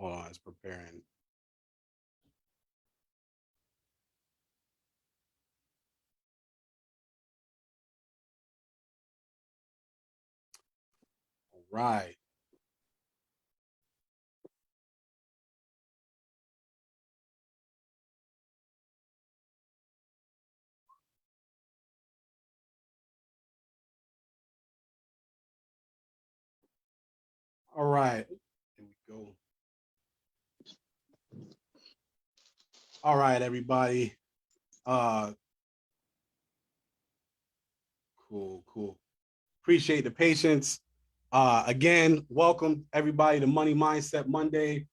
Hold on, it's preparing. All right. All right. Here we go. All right, everybody. Uh cool. Appreciate the patience. Again, welcome everybody to Money Mindset Monday.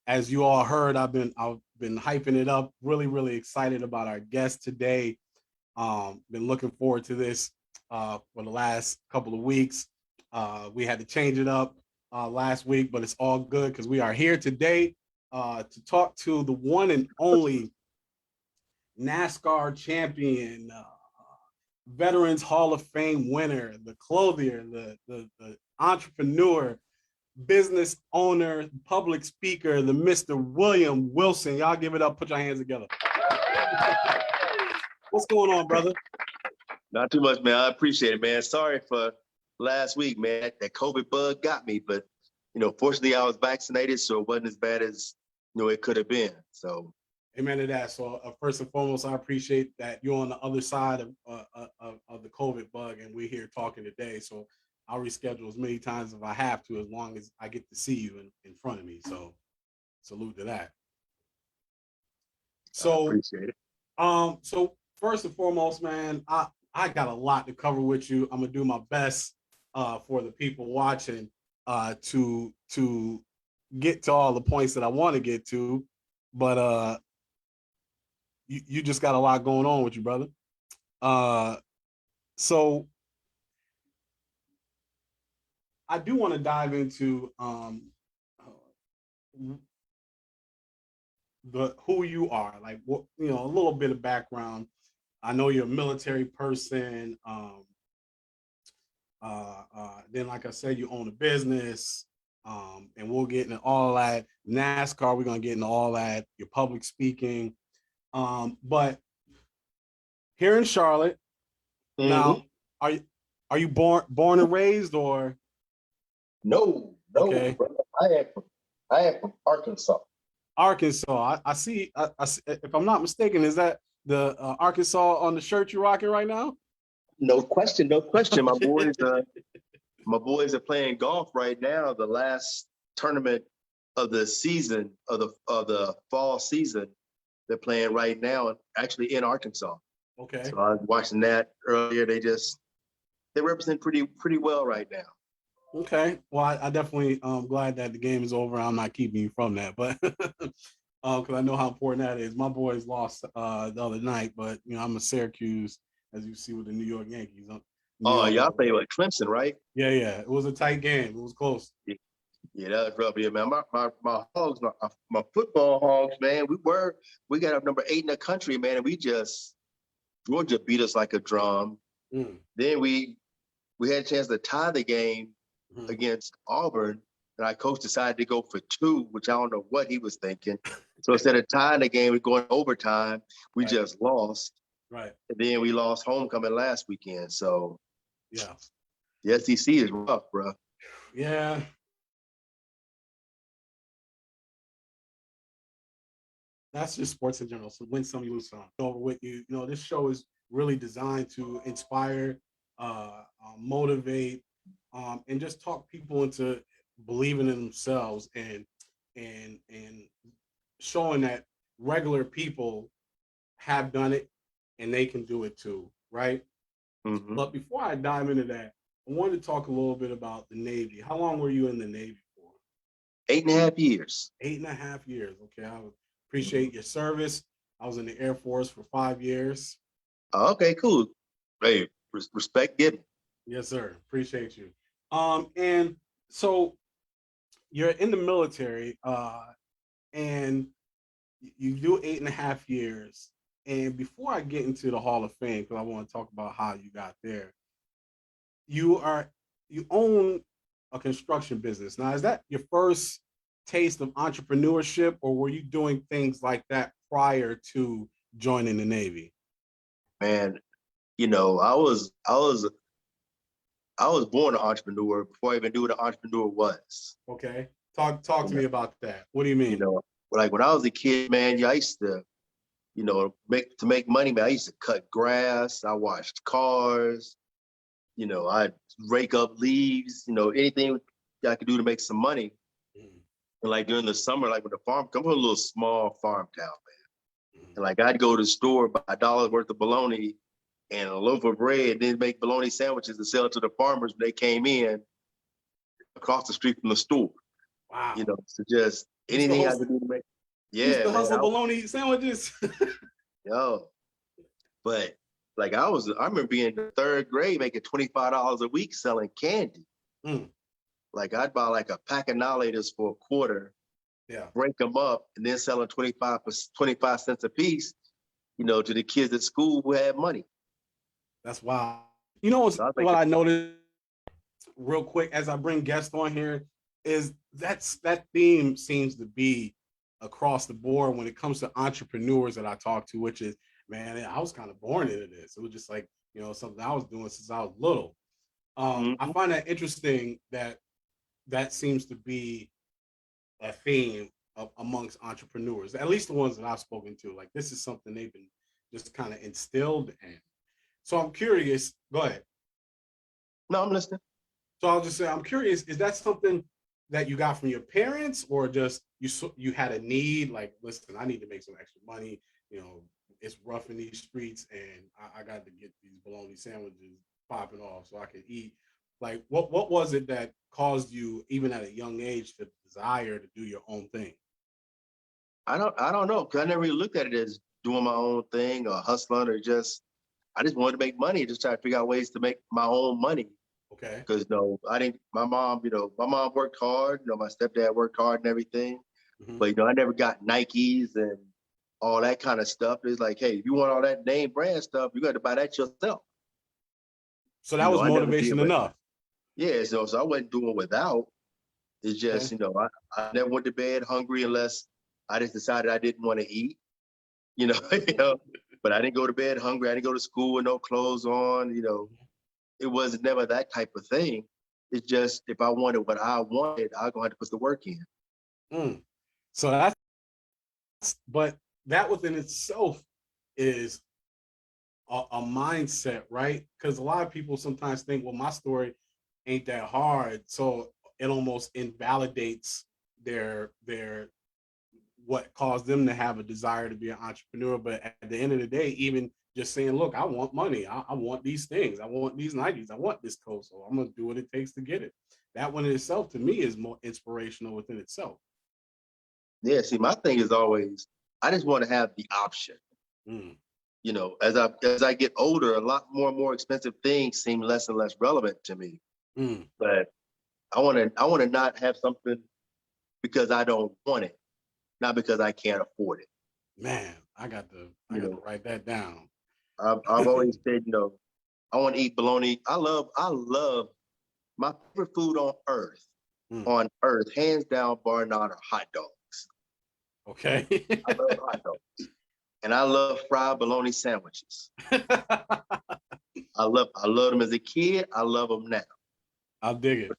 As you all heard, I've been hyping it up. Really excited about our guest today. Been looking forward to this for the last couple of weeks. We had to change it up last week, but it's all good because we are here today to talk to the one and only Nascar champion, Veterans Hall of Fame winner, the clothier, the entrepreneur, business owner, public speaker, the Mr. William Wilson. Y'all give it up. Put your hands together. What's going on, brother? Not too much, man. I appreciate it, man. Sorry for last week, man. That COVID bug got me, but fortunately I was vaccinated, so it wasn't as bad as it could have been. So, amen to that. So, first and foremost, I appreciate that you're on the other side of the COVID bug, and we're here talking today. So, I'll reschedule as many times if I have to, as long as I get to see you in front of me. So, salute to that. So, I appreciate it. So first and foremost, man, I got a lot to cover with you. I'm gonna do my best for the people watching to get to all the points that I want to get to, but you just got a lot going on with you, brother. So I do want to dive into the who you are, like what a little bit of background. I know you're a military person. Then, like I said, you own a business, and we'll get into all that. NASCAR, we're gonna get into all that. Your public speaking, but here in Charlotte, now, are you born and raised or? No, Okay. brother. I am from Arkansas. Arkansas. I see. If I'm not mistaken, is that the Arkansas on the shirt you're rocking right now? No question. My boys are playing golf right now. The last tournament of the season of the fall season, they're playing right now, actually in Arkansas. Okay. So I was watching that earlier. They represent pretty well right now. Okay. Well, I definitely glad that the game is over. I'm not keeping you from that, but because I know how important that is. My boys lost the other night, but I'm a Syracuse, as you see with the New York Yankees. Y'all play with Clemson, right? Yeah. It was a tight game. It was close. Yeah, that was rough. Yeah, man. My hogs, my football hogs, man. We got up number 8 in the country, man, and Georgia beat us like a drum. Then we had a chance to tie the game against Auburn, and our coach decided to go for 2, which I don't know what he was thinking. So instead of tying the game, we're going overtime. We just lost. Right. And then we lost homecoming last weekend. So yeah, the SEC is rough, bro. Yeah. That's just sports in general. So win some, you lose some. Over with you. This show is really designed to inspire, motivate, and just talk people into believing in themselves and showing that regular people have done it and they can do it too, right? Mm-hmm. But before I dive into that, I wanted to talk a little bit about the Navy. How long were you in the Navy for? 8.5 years. 8.5 years. Okay, I appreciate your service. I was in the Air Force for 5 years. Okay, cool. Hey, respect given. Yes, sir. Appreciate you. And so you're in the military, and you do 8.5 years. And before I get into the Hall of Fame, because I want to talk about how you got there, you own a construction business. Now, is that your first taste of entrepreneurship, or were you doing things like that prior to joining the Navy? Man, I was born an entrepreneur before I even knew what an entrepreneur was. Okay. Talk You to know, me about that. What do you you mean? know, like when I was a kid, man, yeah, I used to, make money, man. I used to cut grass. I washed cars. I'd rake up leaves. Anything I could do to make some money. Mm, And like during the summer, like when the farm, come from a little small farm town, man. mm. And like I'd go to the store, buy $1 worth of bologna and a loaf of bread, then make bologna sandwiches and sell it to the farmers when they came in across the street from the store. Wow. So just Used to anything I host, could do to make. used Yeah, to man. hustle bologna sandwiches. Yo, but like I remember being in the third grade making $25 a week selling candy. Mm, Like I'd buy like a pack of Annihilators for a quarter, yeah, break them up, and then selling 25 cents a piece, to the kids at school who had money. that's wild. You know So I was what making, I noticed real quick as I bring guests on here is that theme seems to be across the board when it comes to entrepreneurs that I talk to, which is, man, I was kind of born into this. It was just like, something I was doing since I was little. I mm-hmm. find that interesting that that seems to be a theme amongst entrepreneurs, at least the ones that I've spoken to. Like this is something they've been just kind of instilled in. So I'm curious. Go ahead. No, I'm listening. So I'll just say I'm curious. Is that something that you got from your parents, or just you had a need? Like, listen, I need to make some extra money. It's rough in these streets, and I got to get these bologna sandwiches popping off so I can eat. Like, what was it that caused you, even at a young age, to desire to do your own thing? I don't know, because I never really looked at it as doing my own thing or hustling or I just wanted to make money, just try to figure out ways to make my own money. Okay. Because I didn't. My mom worked hard. My stepdad worked hard and everything. Mm-hmm. But I never got Nikes and all that kind of stuff. It's like, hey, if you want all that name brand stuff, you got to buy that yourself. So that was I never did motivation with. enough. Yeah, so I wasn't doing without. It's just, Okay. I never went to bed hungry unless I just decided I didn't want to eat. But I didn't go to bed hungry. I didn't go to school with no clothes on. It was never that type of thing. It's just if I wanted what I wanted, I'm gonna have to put the work in. Mm. So that's, but that within itself is a mindset, right? Because a lot of people sometimes think, well, my story ain't that hard, so it almost invalidates their what caused them to have a desire to be an entrepreneur. But at the end of the day, even just saying, look, I want money, I want these things, I want these Nikes, I want this coat, so I'm gonna do what it takes to get it. That one in itself, to me, is more inspirational within itself. Yeah, see, my thing is always I just want to have the option. Mm. As I get older, a lot more and more expensive things seem less and less relevant to me. Mm. But I want to not have something because I don't want it, not because I can't afford it. Man, I got to You know, write that down. I've always said, I want to eat bologna. I love my favorite food Mm. on earth, hands down, bar none, are hot dogs. Okay. I love hot dogs. And I love fried bologna sandwiches. I love them as a kid. I love them now. I'll dig it.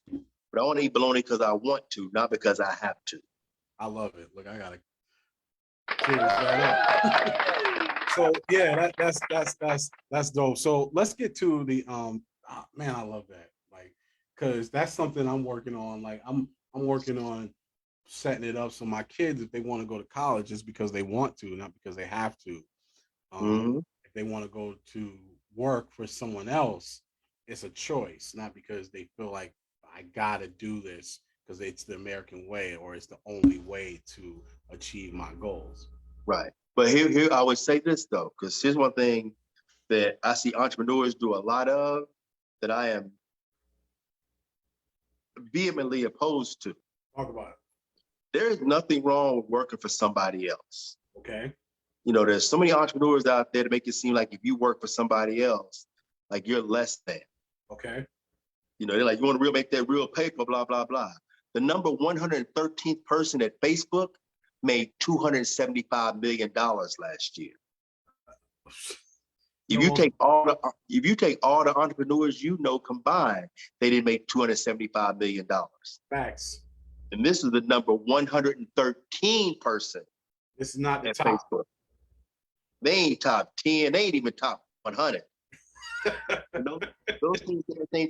But I want to eat bologna because I want to, not because I have to. I love it. Look, I gotta cheers that up. So yeah, that's dope. So let's get to the man, I love that. Like, cause that's something I'm working on. Like I'm working on setting it up so my kids, if they want to go to college, it's because they want to, not because they have to. Mm-hmm. If they want to go to work for someone else, it's a choice, not because they feel like I gotta do this because it's the American way or it's the only way to achieve my goals. Right. But here I would say this though, because here's one thing that I see entrepreneurs do a lot of that I am vehemently opposed to. Talk about it. There is nothing wrong with working for somebody else. Okay. There's so many entrepreneurs out there to make it seem like if you work for somebody else, like you're less than. Okay. They're like, you want to make that real paper, blah, blah, blah. The number 113th person at Facebook made $275 million last year. If you take all the entrepreneurs combined, they didn't make $275 million. Facts. And this is the number 113 person. This is not the at top. Facebook. They ain't top 10. They ain't even top 100. Those things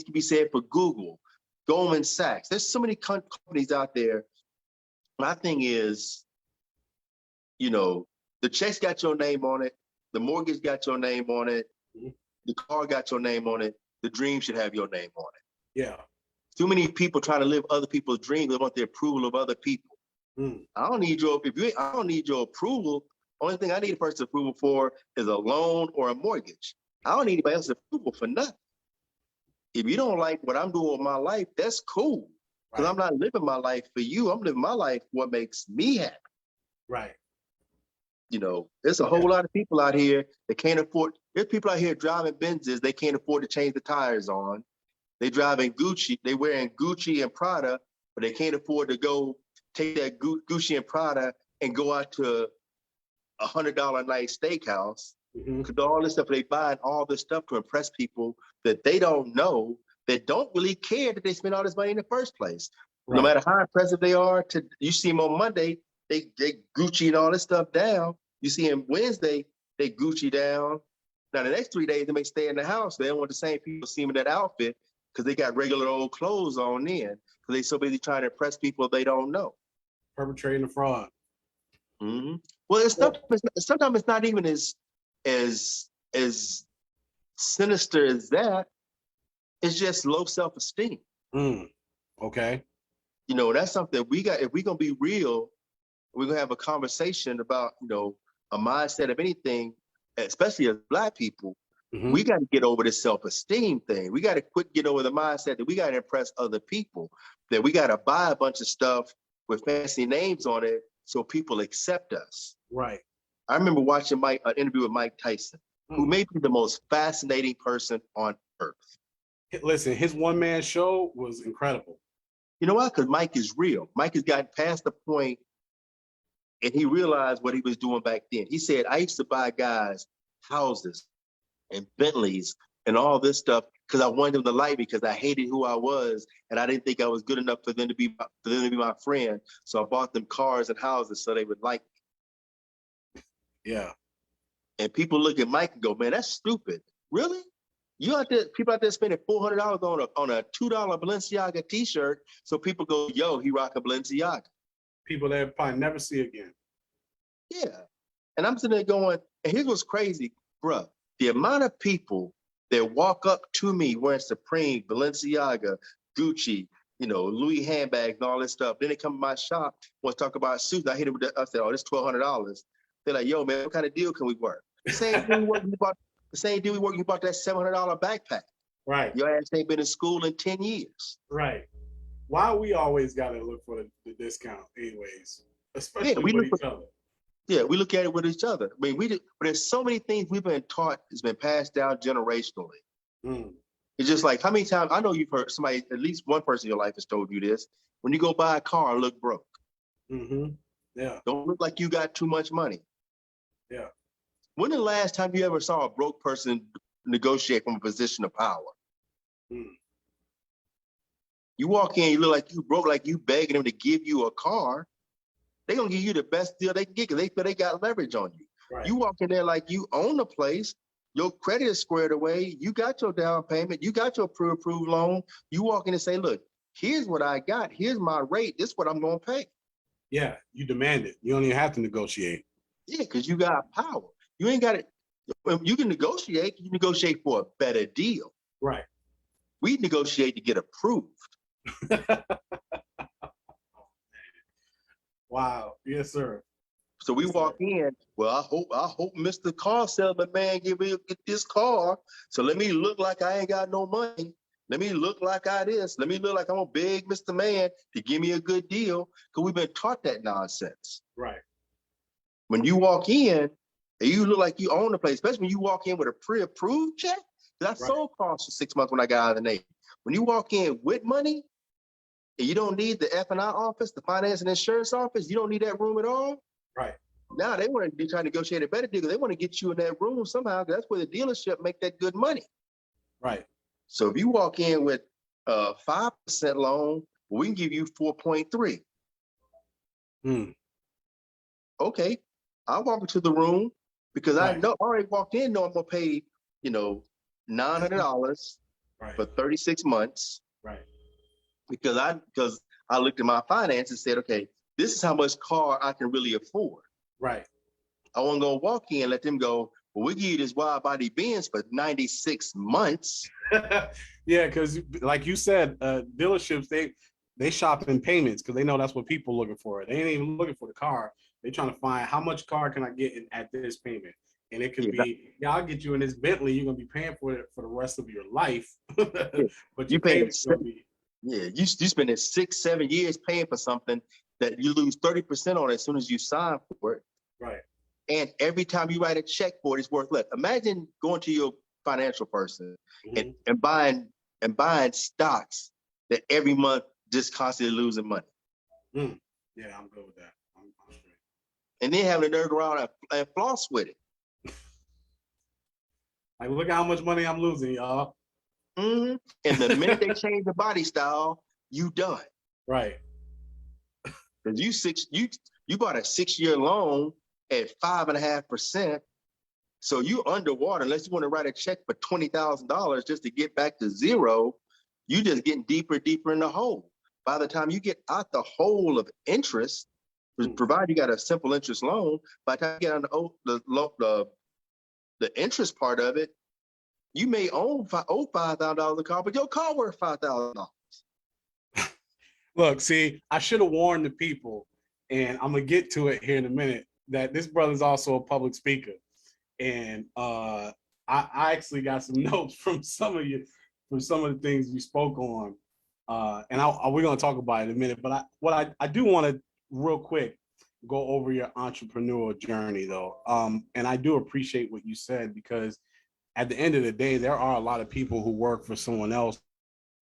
can be said for Google, Goldman Sachs. There's so many companies out there. My thing is, the checks got your name on it. The mortgage got your name on it. Mm-hmm. The car got your name on it. The dream should have your name on it. Yeah. Too many people trying to live other people's dreams. They want the approval of other people. I don't need your approval. Only thing I need a person's approval for is a loan or a mortgage. I don't need anybody else's approval for nothing. If you don't like what I'm doing with my life, that's cool. Because I'm not living my life for you. I'm living my life for what makes me happy. Right. There's a whole lot of people out here that can't afford. There's people out here driving Benzes they can't afford to change the tires on. They driving Gucci. They wearing Gucci and Prada, but they can't afford to go take that Gucci and Prada and go out to $100 a night steakhouse. Because all this stuff, they buying all this stuff to impress people that they don't know, that don't really care that they spend all this money in the first place. Right. No matter how impressive they are, you see them on Monday, they Gucci and all this stuff down. You see them Wednesday, they Gucci down. Now the next 3 days, they may stay in the house. They don't want the same people see them in that outfit because they got regular old clothes on then. Because they so busy trying to impress people they don't know. Perpetrating a fraud. Mm-hmm. Well, sometimes it's not even as sinister as that. It's just low self-esteem. Okay. That's something we got. If we're gonna be real, we're gonna have a conversation about a mindset of anything, especially as Black people. We got to get over this self-esteem thing. We got to get over the mindset that we got to impress other people, that we got to buy a bunch of stuff with fancy names on it so people accept us. Right. I remember watching an interview with Mike Tyson, who may be the most fascinating person on earth. Listen, his one-man show was incredible. You know why? Because Mike is real. Mike has gotten past the point and he realized what he was doing back then. He said, I used to buy guys houses and Bentleys and all this stuff because I wanted them to like me because I hated who I was and I didn't think I was good enough for them to be my friend. So I bought them cars and houses so they would like me. Yeah. And people look at Mike and go, man, that's stupid. Really? People out there spending $400 on a $2 Balenciaga t-shirt. So people go, yo, he rock a Balenciaga. People that probably never see again. Yeah. And I'm sitting there going, and here's what's crazy, bruh. The amount of people that walk up to me wearing Supreme, Balenciaga, Gucci, Louis handbags and all this stuff. Then they come to my shop, want to talk about suits. I hit it with I said, oh, this $1,200. They're like, yo, man, what kind of deal can we work? The same deal we work, you bought that $700 backpack. Right. Your ass ain't been in school in 10 years. Right. Why we always got to look for the discount anyways, especially with each other. Yeah, we look at it with each other. I mean, but there's so many things we've been taught, it's been passed down generationally. It's just like, how many times, I know you've heard somebody, at least one person in your life has told you this, when you go buy a car, look broke. Yeah. Don't look like you got too much money. Yeah. When the last time you ever saw a broke person negotiate from a position of power? You walk in, you look like you broke, like you begging them to give you a car. They're going to give you the best deal they can get because they feel they got leverage on you. Right. You walk in there like you own the place. Your credit is squared away. You got your down payment. You got your pre-approved loan. You walk in and say, look, here's what I got. Here's my rate. This is what I'm going to pay. Yeah, you demand it. You don't even have to negotiate. Yeah, because you got power. You ain't got it. You can negotiate. You negotiate for a better deal. Right. We negotiate to get approved. Wow. Yes, sir. So we walk in. Well, I hope Mr. Car Salesman man get this car. So let me look like I ain't got no money. Let me look like I this. Let me look like I'm a big Mr. Man to give me a good deal. Because we've been taught that nonsense. Right. When you walk in and you look like you own the place, especially when you walk in with a pre-approved check. Because I sold cars for 6 months when I got out of the Navy. When you walk in with money, And you don't need the F&I office, the finance and insurance office. You don't need that room at all. Right. Now they want to be trying to negotiate a better deal. They want to get you in that room somehow. That's where the dealership make that good money. Right. So if you walk in with a 5% loan, we can give you 4.3. Okay, I walk into the room because I know I already walked in. Know I'm gonna pay, $900 for 36 months. Right. Because I looked at my finances and said, okay, this is how much car I can really afford. Right. I want to go walk in and let them go, well, we give you this wide body Benz for 96 months. Yeah, because like you said, dealerships, they shop in payments because they know that's what people are looking for. They ain't even looking for the car. They're trying to find how much car can I get at this payment. And it could be, I'll get you in this Bentley. You're going to be paying for it for the rest of your life. But your payment's going to be. Yeah, you spending 6-7 years paying for something that you lose 30% on as soon as you sign for it. Right. And every time you write a check for it, it's worth less. Imagine going to your financial person and buying stocks that every month just constantly losing money. Yeah, I'm good with that. I'm straight. And then having to nerd around and floss with it. Like, look at how much money I'm losing, y'all. And the minute they change the body style, you done. Right. Because you bought a 6-year loan at 5.5%. So you underwater, unless you want to write a check for $20,000 just to get back to zero, you just getting deeper and deeper in the hole. By the time you get out the hole of interest, provided you got a simple interest loan, by the time you get on the interest part of it, you may owe $5,000 a car, but your car worth $5,000. Look, see, I should have warned the people, and I'm gonna get to it here in a minute, that this brother's also a public speaker. And I actually got some notes from some of the things you spoke on. And we're gonna talk about it in a minute. But I do want to real quick go over your entrepreneurial journey though. And I do appreciate what you said, because at the end of the day, there are a lot of people who work for someone else.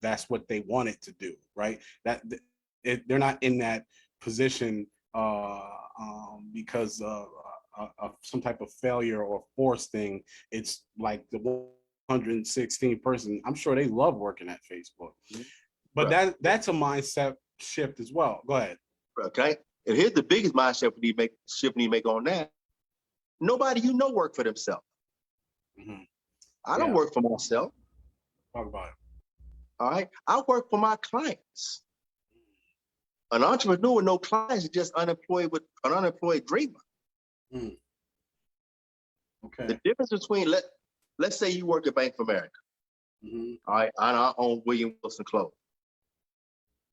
That's what they wanted to do, right? They're not in that position because of some type of failure or force thing. It's like the 116 person. I'm sure they love working at Facebook, but that's a mindset shift as well. Go ahead. Okay, and here's the biggest mindset shift we make on that. Nobody work for themselves. I don't work for myself. Talk about it. All right, I work for my clients. An entrepreneur with no clients is just an unemployed dreamer. Okay. The difference between let's say you work at Bank of America. All right, and I own William Wilson Clothing.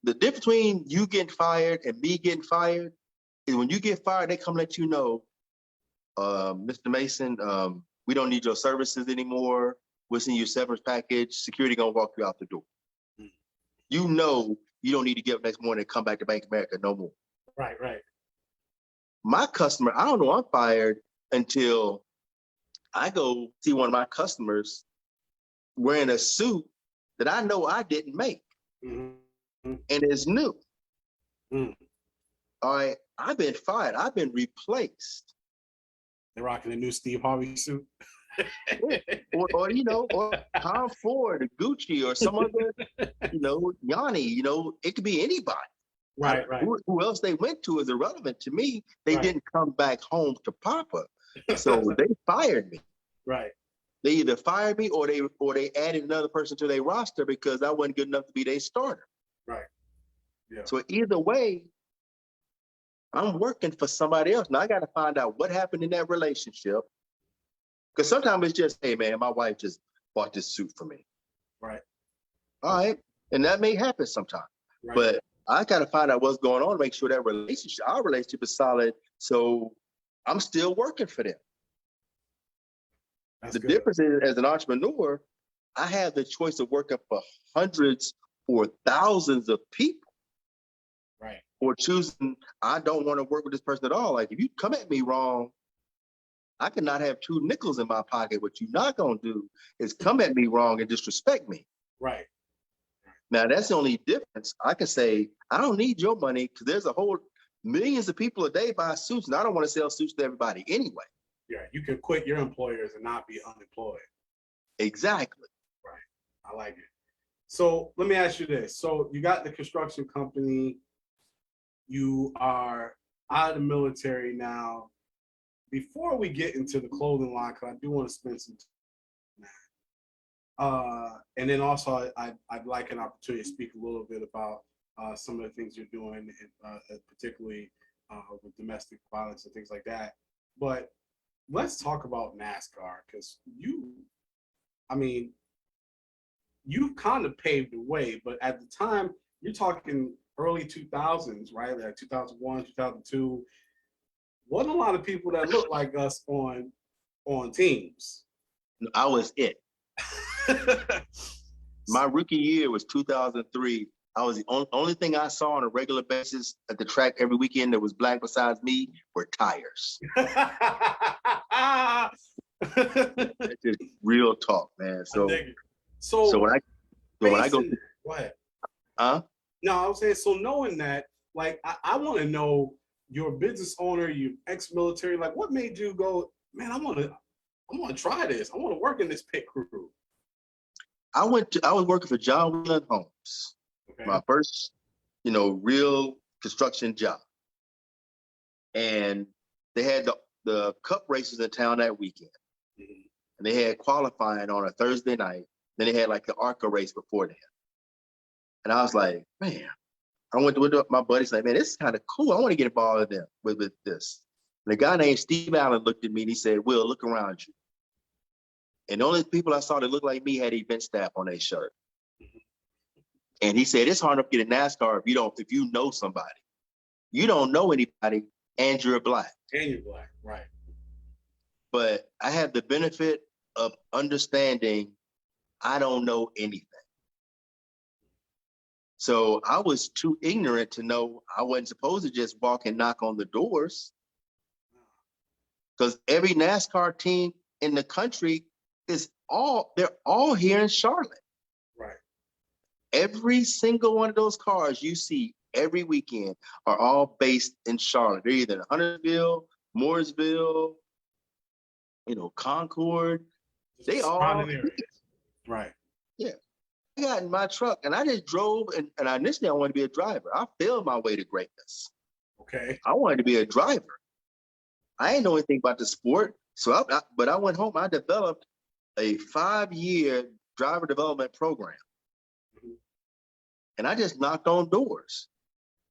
The difference between you getting fired and me getting fired is when you get fired, they come let you know, Mr. Mason, we don't need your services anymore. We'll send you a severance package. Security gonna walk you out the door. You know you don't need to get up next morning and come back to Bank of America no more. Right. My customer, I don't know I'm fired until I go see one of my customers wearing a suit that I know I didn't make. And it's new. All right, I've been fired. I've been replaced. They're rocking a new Steve Harvey suit. or Tom Ford, or Gucci, or some other, Yanni. It could be anybody. Right. Who else they went to is irrelevant to me. They didn't come back home to Papa, so they fired me. Right. They either fired me or they added another person to their roster because I wasn't good enough to be their starter. Right. Yeah. So either way, I'm working for somebody else. Now I got to find out what happened in that relationship. Because sometimes it's just, hey man, my wife just bought this suit for me. Right. All right. And that may happen sometime. Right. But I got to find out what's going on to make sure that our relationship is solid. So I'm still working for them. The difference is, as an entrepreneur, I have the choice of working for hundreds or thousands of people. Right. Or choosing, I don't want to work with this person at all. Like, if you come at me wrong, I cannot have 2 nickels in my pocket. What you're not going to do is come at me wrong and disrespect me. Right. Now that's the only difference. I can say I don't need your money because there's a whole millions of people a day buy suits, and I don't want to sell suits to everybody anyway. Yeah, you can quit your employers and not be unemployed. Exactly. Right. I like it. So let me ask you this. So you got the construction company. You are out of the military now. Before we get into the clothing line, because I do want to spend some time. And then also, I'd like an opportunity to speak a little bit about some of the things you're doing, particularly with domestic violence and things like that. But let's talk about NASCAR, because I mean, you kind of paved the way, but at the time, you're talking early 2000s, right? Like 2001, 2002. Wasn't a lot of people that looked like us on teams. I was it. My rookie year was 2003. I was the only thing I saw on a regular basis at the track every weekend that was black besides me were tires. That's just real talk, man. So when I go, go ahead. Huh? No, I was saying, so knowing that, like, I want to know, you're a business owner, you ex-military, like, what made you go, man, I want to try this. I want to work in this pit crew. I was working for John Wheeler Homes, okay. My first, real construction job. And they had the cup races in town that weekend. Mm-hmm. And they had qualifying on a Thursday night. Then they had like the ARCA race before that. And I was like, man, I went with my buddies, like, man, this is kind of cool. I want to get involved with this. And a guy named Steve Allen looked at me and he said, Will, look around you. And the only people I saw that looked like me had event staff on their shirt. And he said, it's hard enough to get a NASCAR if you know somebody. You don't know anybody and you're black. And you're black, right. But I had the benefit of understanding I don't know anything. So I was too ignorant to know I wasn't supposed to just walk and knock on the doors. Because every NASCAR team in the country they're all here in Charlotte. Right. Every single one of those cars you see every weekend are all based in Charlotte. They're either in Huntersville, Mooresville, Concord. They all right. Yeah. I got in my truck and I just drove and initially I wanted to be a driver. I failed my way to greatness. Okay. I wanted to be a driver. I didn't know anything about the sport. But I went home, I developed a 5-year driver development program. Mm-hmm. And I just knocked on doors.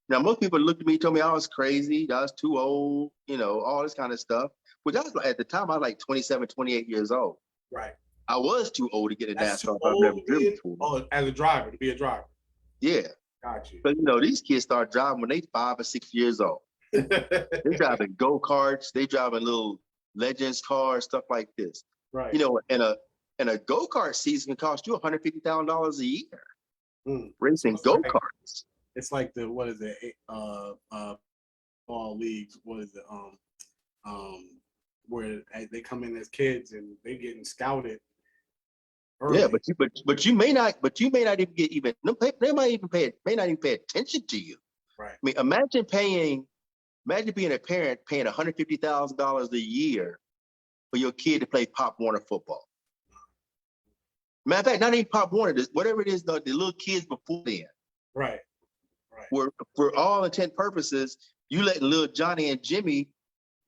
Now, most people looked at me, told me I was crazy, I was too old, all this kind of stuff. Which at the time, I was like 27, 28 years old. Right. I was too old to get a NASCAR. As a driver, to be a driver. Yeah. Got you. But these kids start driving when they 5 or 6 years old. They're driving go-karts, they driving little Legends cars, stuff like this. Right. And a go-kart season can cost you $150,000 a year. Racing go-karts. It's like what is it? All leagues. What is it? Where they come in as kids and they getting scouted early. Yeah, but you may not even get even. They may not even pay attention to you. Right. I mean, imagine being a parent paying $150,000 a year for your kid to play Pop Warner football. Matter of fact, not even Pop Warner, whatever it is, the little kids before then. Right. Where for all intent purposes, you let little Johnny and Jimmy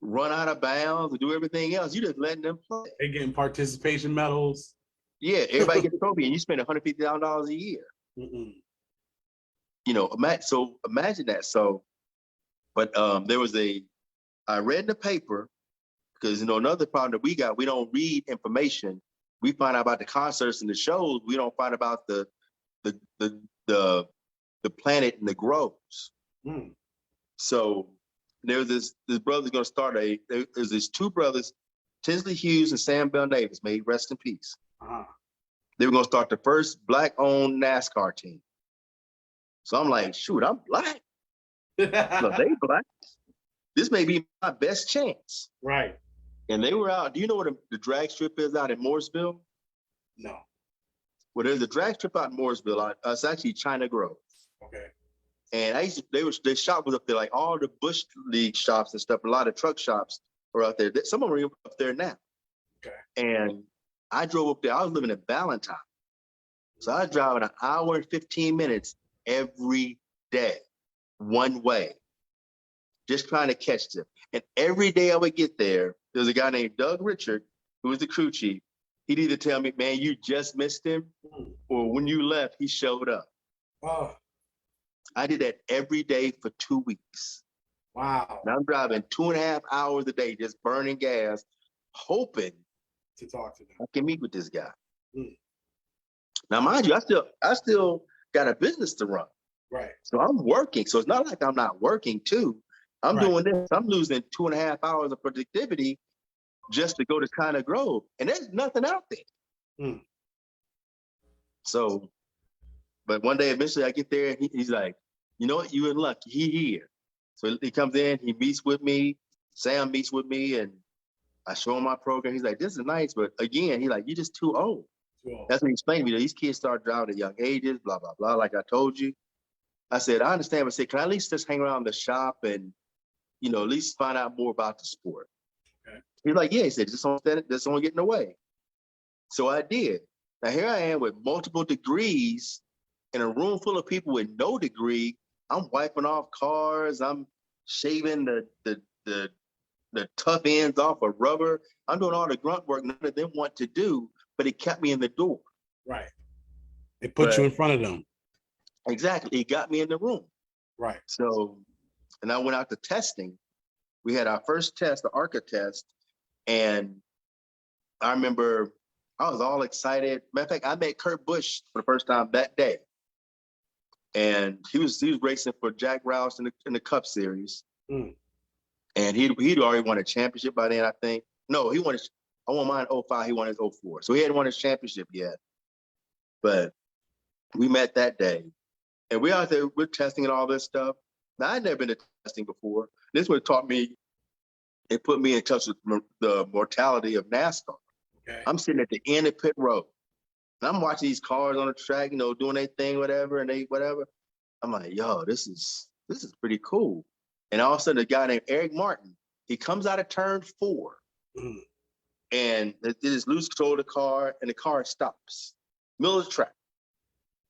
run out of bounds and do everything else. You just letting them play. They getting participation medals. Yeah, everybody gets a trophy, and you spend $150,000 a year. Mm-mm. So imagine that. So, but I read in the paper because another problem that we got, we don't read information. We find out about the concerts and the shows. We don't find about the planet and the groves. Mm. So there's this brother's going to start there's these 2 brothers, Tinsley Hughes and Sam Bell Davis, may he rest in peace. Uh-huh. They were going to start the first black-owned NASCAR team. So I'm like, shoot, I'm black. No, they black. This may be my best chance. Right. And they were out. Do you know what the drag strip is out in Mooresville? No. Well, there's a drag strip out in Mooresville. It's actually China Grove. Okay. And their shop was up there, like all the Bush League shops and stuff. A lot of truck shops are out there. Some of them are up there now. Okay. And I drove up there. I was living in Valentine. So I was driving an hour and 15 minutes every day, one way, just trying to catch them. And every day I would get there, there was a guy named Doug Richard, who was the crew chief. He'd either tell me, man, you just missed him, or when you left, he showed up. Oh. I did that every day for 2 weeks. Wow. And I'm driving 2.5 hours a day, just burning gas, hoping to talk to them. I can meet with this guy. Mm. Now, mind you, I still got a business to run. Right. So I'm working. So it's not like I'm not working too. I'm doing this. I'm losing 2.5 hours of productivity just to go to China Grove. And there's nothing out there. Mm. So, but one day eventually I get there and he's like, you know what, you in luck. He here. So he comes in, he meets with me. Sam meets with me and I show him my program. He's like, this is nice. But again, he's like, you're just too old. That's what he explained to me. These kids start driving at young ages, blah, blah, blah, like I told you. I said, I understand, but I said, can I at least just hang around the shop and, you know, at least find out more about the sport? Okay. He's like, yeah, he said, just don't get in the way. So I did. Now here I am with multiple degrees in a room full of people with no degree. I'm wiping off cars. I'm shaving the tough ends off of rubber. I'm doing all the grunt work none of them want to do, but it kept me in the door. Right. It put you in front of them. Exactly. It got me in the room. Right. So, and I went out to testing. We had our first test, the ARCA test. And I remember I was all excited. Matter of fact, I met Kurt Busch for the first time that day. And he was racing for Jack Roush in the Cup Series. Mm. And he'd already won a championship by then, I think. No, I won mine in 05, he won his 04. So he hadn't won his championship yet. But we met that day. And we're out there, we're testing and all this stuff. Now, I'd never been to testing before. This would taught me, it put me in touch with the mortality of NASCAR. Okay. I'm sitting at the end of pit road. And I'm watching these cars on the track, you know, doing their thing, whatever, and whatever. I'm like, yo, this is pretty cool. And all of a sudden, a guy named Eric Martin, he comes out of turn 4. Mm-hmm. And they just lose control of the car, and the car stops. Middle of the track.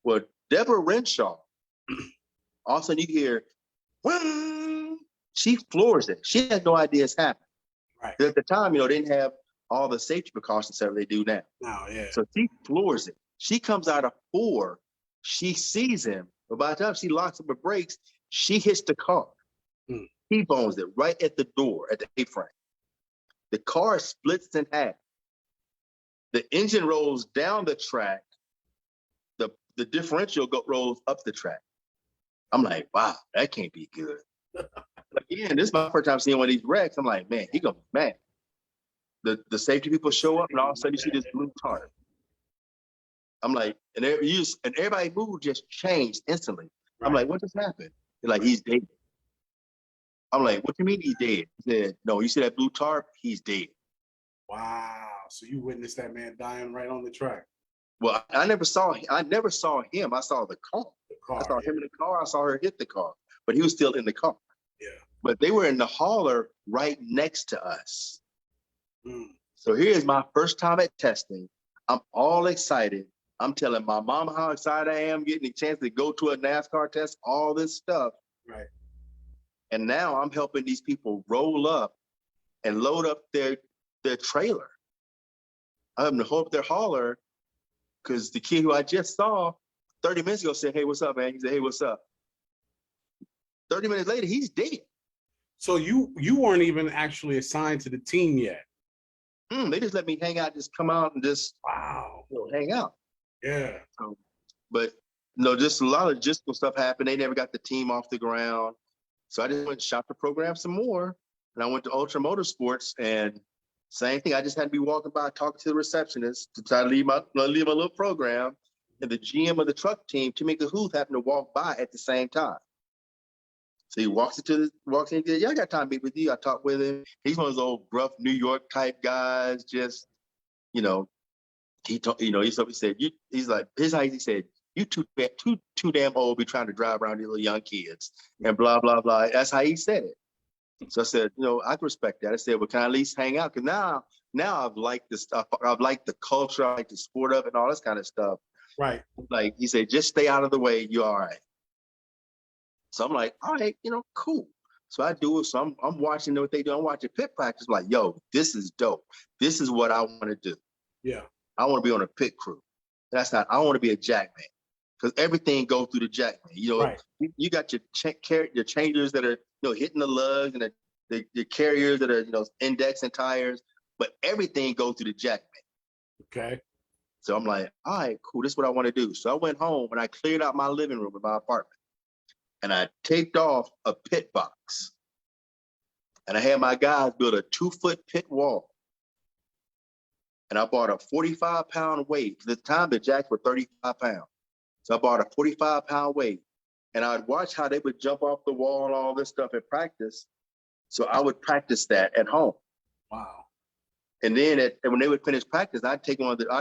Well, Deborah Renshaw, all of a sudden you hear, Wah! She floors it. She has no idea it's happening. Right. At the time, you know, they didn't have all the safety precautions that they do now. No, yeah. So she floors it. She comes out of 4. She sees him. But by the time she locks up her brakes, she hits the car. Mm. T-bones it right at the door, at the A-frame. The car splits in half. The engine rolls down the track. The differential rolls up the track. I'm like, wow, that can't be good. Again, this is my first time seeing one of these wrecks. I'm like, man, he gonna be mad. The safety people show up, and all of a sudden you see this blue tarp. I'm like, and everybody's mood just changed instantly. Right. I'm like, what just happened? They're like, he's dead. I'm like, what do you mean he's dead? He said, no, you see that blue tarp? He's dead. Wow. So you witnessed that man dying right on the track. Well, I never saw him. I saw the car. I saw him in the car. I saw her hit the car, but he was still in the car. Yeah. But they were in the hauler right next to us. Mm. So here's my first time at testing. I'm all excited. I'm telling my mom how excited I am, getting a chance to go to a NASCAR test, all this stuff. Right. And now I'm helping these people roll up and load up their trailer. I'm having to hold up their hauler because the kid who I just saw 30 minutes ago said, hey, what's up, man? He said, hey, what's up? 30 minutes later, he's dead. So you weren't even actually assigned to the team yet? They just let me hang out, just come out and just hang out. Yeah. But just a lot of logistical stuff happened. They never got the team off the ground. So I just went and shot the program some more. And I went to Ultra Motorsports and same thing. I just had to be walking by, talking to the receptionist to try to leave my little program. And the GM of the truck team, Tamika Huth, happened to walk by at the same time. So he walks in, yeah, I got time to meet with you. I talked with him. He's one of those old gruff New York type guys, just, he told, he said, he's like, here's how he said, you too damn old to be trying to drive around these little young kids and blah, blah, blah. That's how he said it. So I said, I can respect that. I said, well, can I at least hang out? Because now I've liked the stuff. I've liked the culture. I like the sport of it and all this kind of stuff. Right. Like he said, just stay out of the way. You're all right. So I'm like, all right, cool. So I do it. So I'm watching what they do. I'm watching pit practice. I'm like, yo, this is dope. This is what I want to do. Yeah. I want to be on a pit crew. I want to be a jack man. Because everything goes through the jack man. Right. You got your changers that are, hitting the lugs and the carriers that are, index and tires, but everything goes through the jack man. Okay. So I'm like, all right, cool. This is what I want to do. So I went home and I cleared out my living room in my apartment. And I taped off a pit box. And I had my guys build a 2-foot pit wall. And I bought a 45-pound weight. At the time, the jacks were 35 pounds. So I bought a 45-pound weight. And I'd watch how they would jump off the wall and all this stuff in practice. So I would practice that at home. Wow. And then when they would finish practice, I'd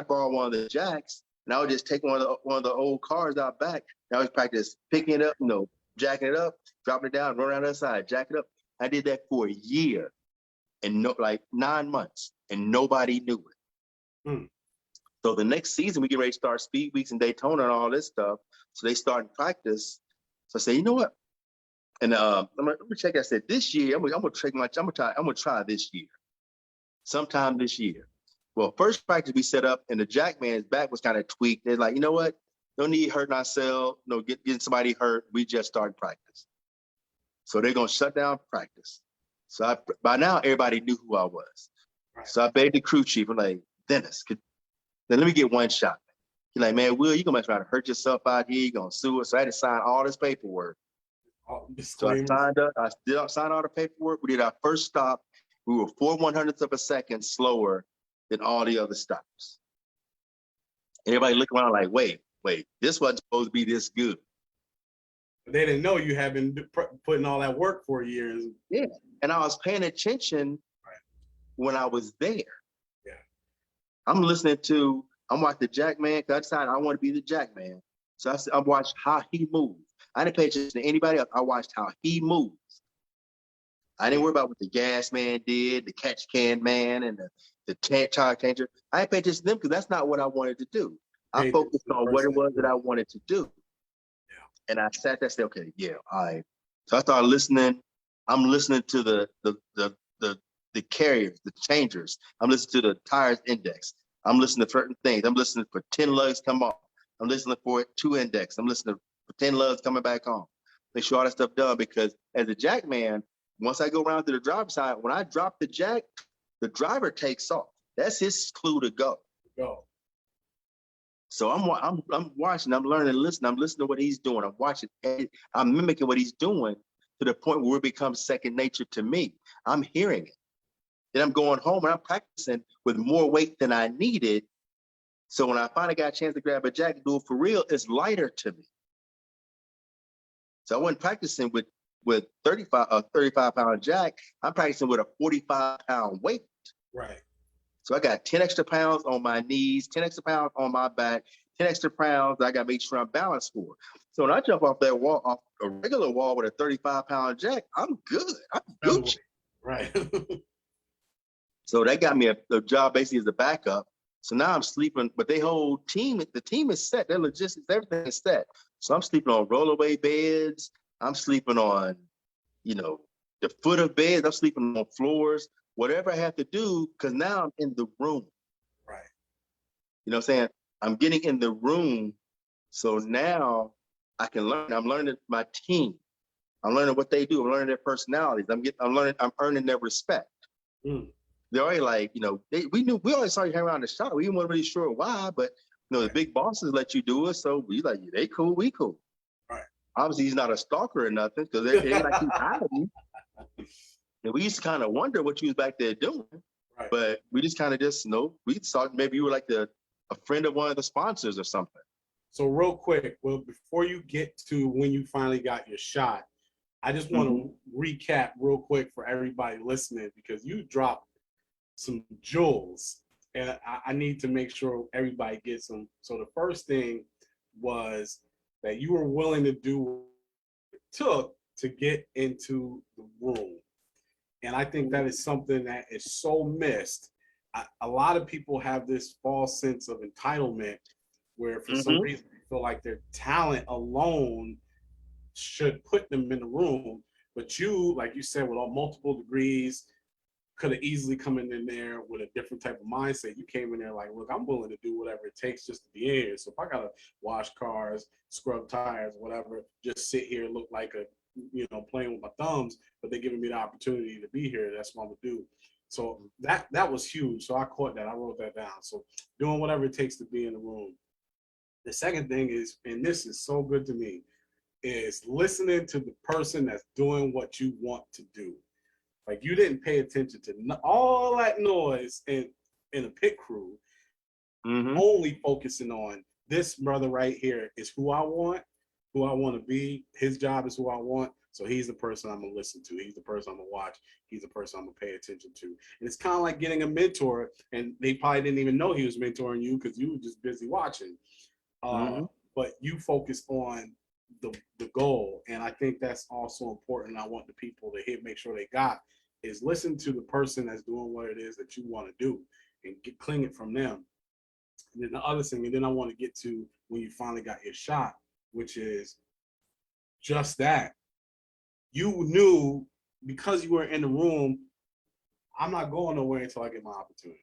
borrow one of the jacks, and I would just take one of the old cars out back. And I would practice picking it up, jacking it up, dropping it down, run around the other side, jack it up. I did that for a year and 9 months, and nobody knew it. Hmm. So the next season, we get ready to start speed weeks in Daytona and all this stuff. So they start in practice. So I say, you know what? And I'm gonna check. I said, this year, I'm gonna try this year, sometime this year. Well, first practice we set up, and the jackman's back was kind of tweaked. They're like, you know what? No need hurting ourselves. No, getting somebody hurt. We just started practice. So they're gonna shut down practice. So by now everybody knew who I was. Right. So I begged the crew chief. I'm like, Dennis, then let me get one shot. He's like, man, Will, you gonna try to hurt yourself out here? You gonna sue us? So I had to sign all this paperwork. So I signed up. I did sign all the paperwork. We did our first stop. We were 4/100ths of a second slower than all the other stops. And everybody looked around like, wait, this wasn't supposed to be this good. They didn't know you had been putting all that work for years. Yeah, and I was paying attention when I was there. Yeah, I'm watching the jack man, because I decided I want to be the jack man. So I watched how he moved. I didn't pay attention to anybody else. I watched how he moved. I didn't worry about what the gas man did, the catch can man, and the tire changer. I didn't pay attention to them because that's not what I wanted to do. I focused on what it was that I wanted to do. Yeah. And I sat there and said, okay, yeah, all right. So I started listening. I'm listening to the carriers, the changers. I'm listening to the tires index. I'm listening to certain things. I'm listening for 10 lugs come off. I'm listening for 2 index. I'm listening for 10 lugs coming back on. Make sure all that stuff done, because as a jack man, once I go around to the driver's side, when I drop the jack, the driver takes off. That's his clue to go. So I'm watching, I'm learning, listening. I'm listening to what he's doing. I'm watching, I'm mimicking what he's doing to the point where it becomes second nature to me. I'm hearing it. Then I'm going home and I'm practicing with more weight than I needed. So when I finally got a chance to grab a jack and do it for real, it's lighter to me. So I wasn't practicing with 35-pound jack. I'm practicing with a 45-pound weight. Right. So I got 10 extra pounds on my knees, 10 extra pounds on my back, 10 extra pounds I got to make sure I'm balanced for. So when I jump off that wall, off a regular wall with a 35-pound jack, I'm good. I'm Gucci. Right. So that got me a job basically as a backup. So now I'm sleeping, but the team is set. Their logistics, everything is set. So I'm sleeping on rollaway beds. I'm sleeping on, the foot of beds. I'm sleeping on floors. Whatever I have to do, because now I'm in the room. Right. You know what I'm saying? I'm getting in the room. So now I can learn. I'm learning my team. I'm learning what they do. I'm learning their personalities. I'm earning their respect. Mm. They're already like, we always saw you hang around the shop. We weren't really sure why, but the big bosses let you do it. So we like, they cool, we cool. Right. Obviously he's not a stalker or nothing, because they like he's hiding you. And we used to kind of wonder what you was back there doing. Right. But we just kind of we thought maybe you were like a friend of one of the sponsors or something. So real quick, well, before you get to when you finally got your shot, I just want to recap real quick for everybody listening, because you dropped some jewels and I need to make sure everybody gets them. So the first thing was that you were willing to do what it took to get into the room. And I think that is something that is so missed. A lot of people have this false sense of entitlement where for some reason they feel like their talent alone should put them in the room. But you, like you said, with all multiple degrees, could have easily come in there with a different type of mindset. You came in there like, look, I'm willing to do whatever it takes just to be in here. So if I gotta wash cars, scrub tires, whatever, just sit here, look like a, playing with my thumbs, but they're giving me the opportunity to be here. That's what I'm gonna do. So that was huge. So I caught that. I wrote that down. So doing whatever it takes to be in the room. The second thing is, and this is so good to me, is listening to the person that's doing what you want to do. Like you didn't pay attention to all that noise in a pit crew, only focusing on this brother right here is who I want to be. His job is who I want. So he's the person I'm going to listen to. He's the person I'm going to watch. He's the person I'm going to pay attention to. And it's kind of like getting a mentor, and they probably didn't even know he was mentoring you because you were just busy watching. But you focus on the goal. And I think that's also important. I want the people to make sure they got is listen to the person that's doing what it is that you want to do and cling it from them. And then the other thing, and then I want to get to when you finally got your shot, which is just that. You knew because you were in the room, I'm not going nowhere until I get my opportunity.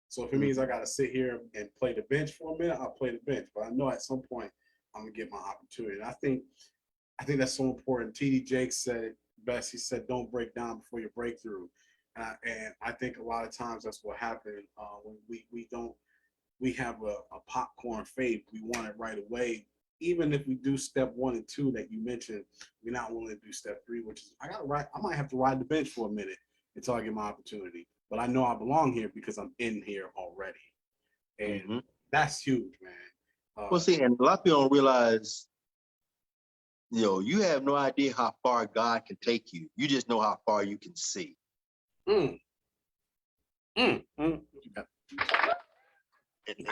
So if it means I got to sit here and play the bench for a minute, I'll play the bench. But I know at some point I'm going to get my opportunity. And I think that's so important. T.D. Jakes said it best. He said, don't break down before your breakthrough. And I think a lot of times that's what happened when we have a popcorn faith. We want it right away. Even if we do step 1 and 2 that you mentioned, we're not willing to do step 3, which is I might have to ride the bench for a minute until I get my opportunity. But I know I belong here because I'm in here already. And that's huge, man. Well, see, and a lot of people don't realize, you have no idea how far God can take you. You just know how far you can see. And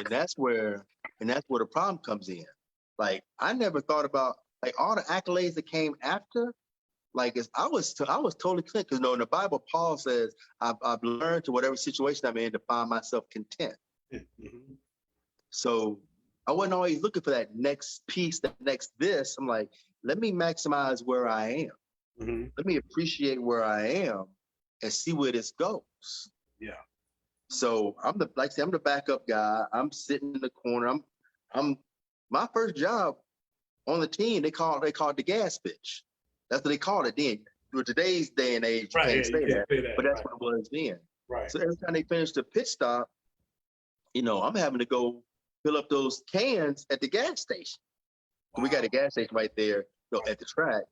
that's where the problem comes in. Like I never thought about like all the accolades that came after. Like I was totally clear because in the Bible, Paul says, I've learned to whatever situation I'm in to find myself content. So I wasn't always looking for that next piece, that next this. I'm like, let me maximize where I am. Let me appreciate where I am and see where this goes. Yeah. So I'm the backup guy. I'm sitting in the corner. I'm my first job on the team. They called the gas bitch. That's what they called it then. For today's day and age, you can't say that, but that's what it was then. Right. So every time they finished the pit stop, I'm having to go fill up those cans at the gas station. Wow. We got a gas station right there, at the track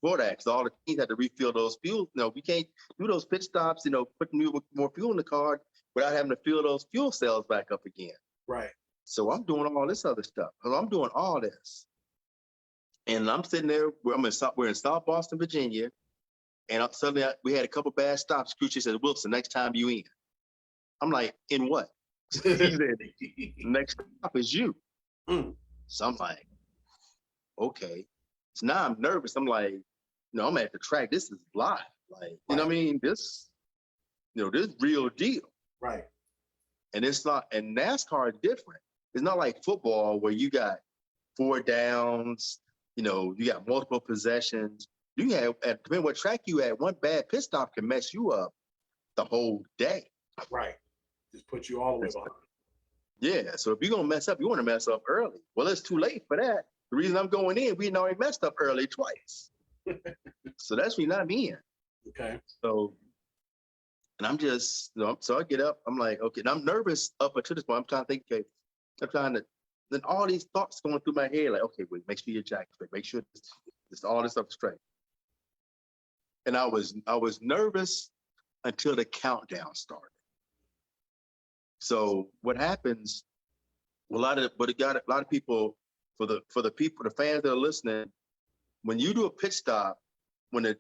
for that, because all the teams had to refill those fuel. We can't do those pit stops, put more fuel in the car without having to fill those fuel cells back up again. Right. So I'm doing all this other stuff. I'm doing all this. And I'm sitting there, we're in South Boston, Virginia, and suddenly we had a couple bad stops. Crew chief said, Wilson, next time you in. I'm like, in what? He said, next stop is you. So I'm like, okay. So now I'm nervous. I'm like, I'm at the track. This is live. Like, you know what I mean? This real deal. Right. And it's not, and NASCAR is different. It's not like football where you got 4 downs, you got multiple possessions. You have, depending what track you at, one bad pit stop can mess you up the whole day. Right. Just put you all the way behind. Yeah. So if you're going to mess up, you want to mess up early. Well, it's too late for that. The reason I'm going in, we already messed up early twice. So that's the reason I'm in. Okay. So, and I'm just, so I get up, I'm like, okay, and I'm nervous up until this point. I'm trying to think, okay, then all these thoughts going through my head, like, okay, wait, make sure your jacket's straight, make sure all this stuff is straight. And I was nervous until the countdown started. So what happens? A lot of people, for the fans that are listening, when you do a pit stop, when the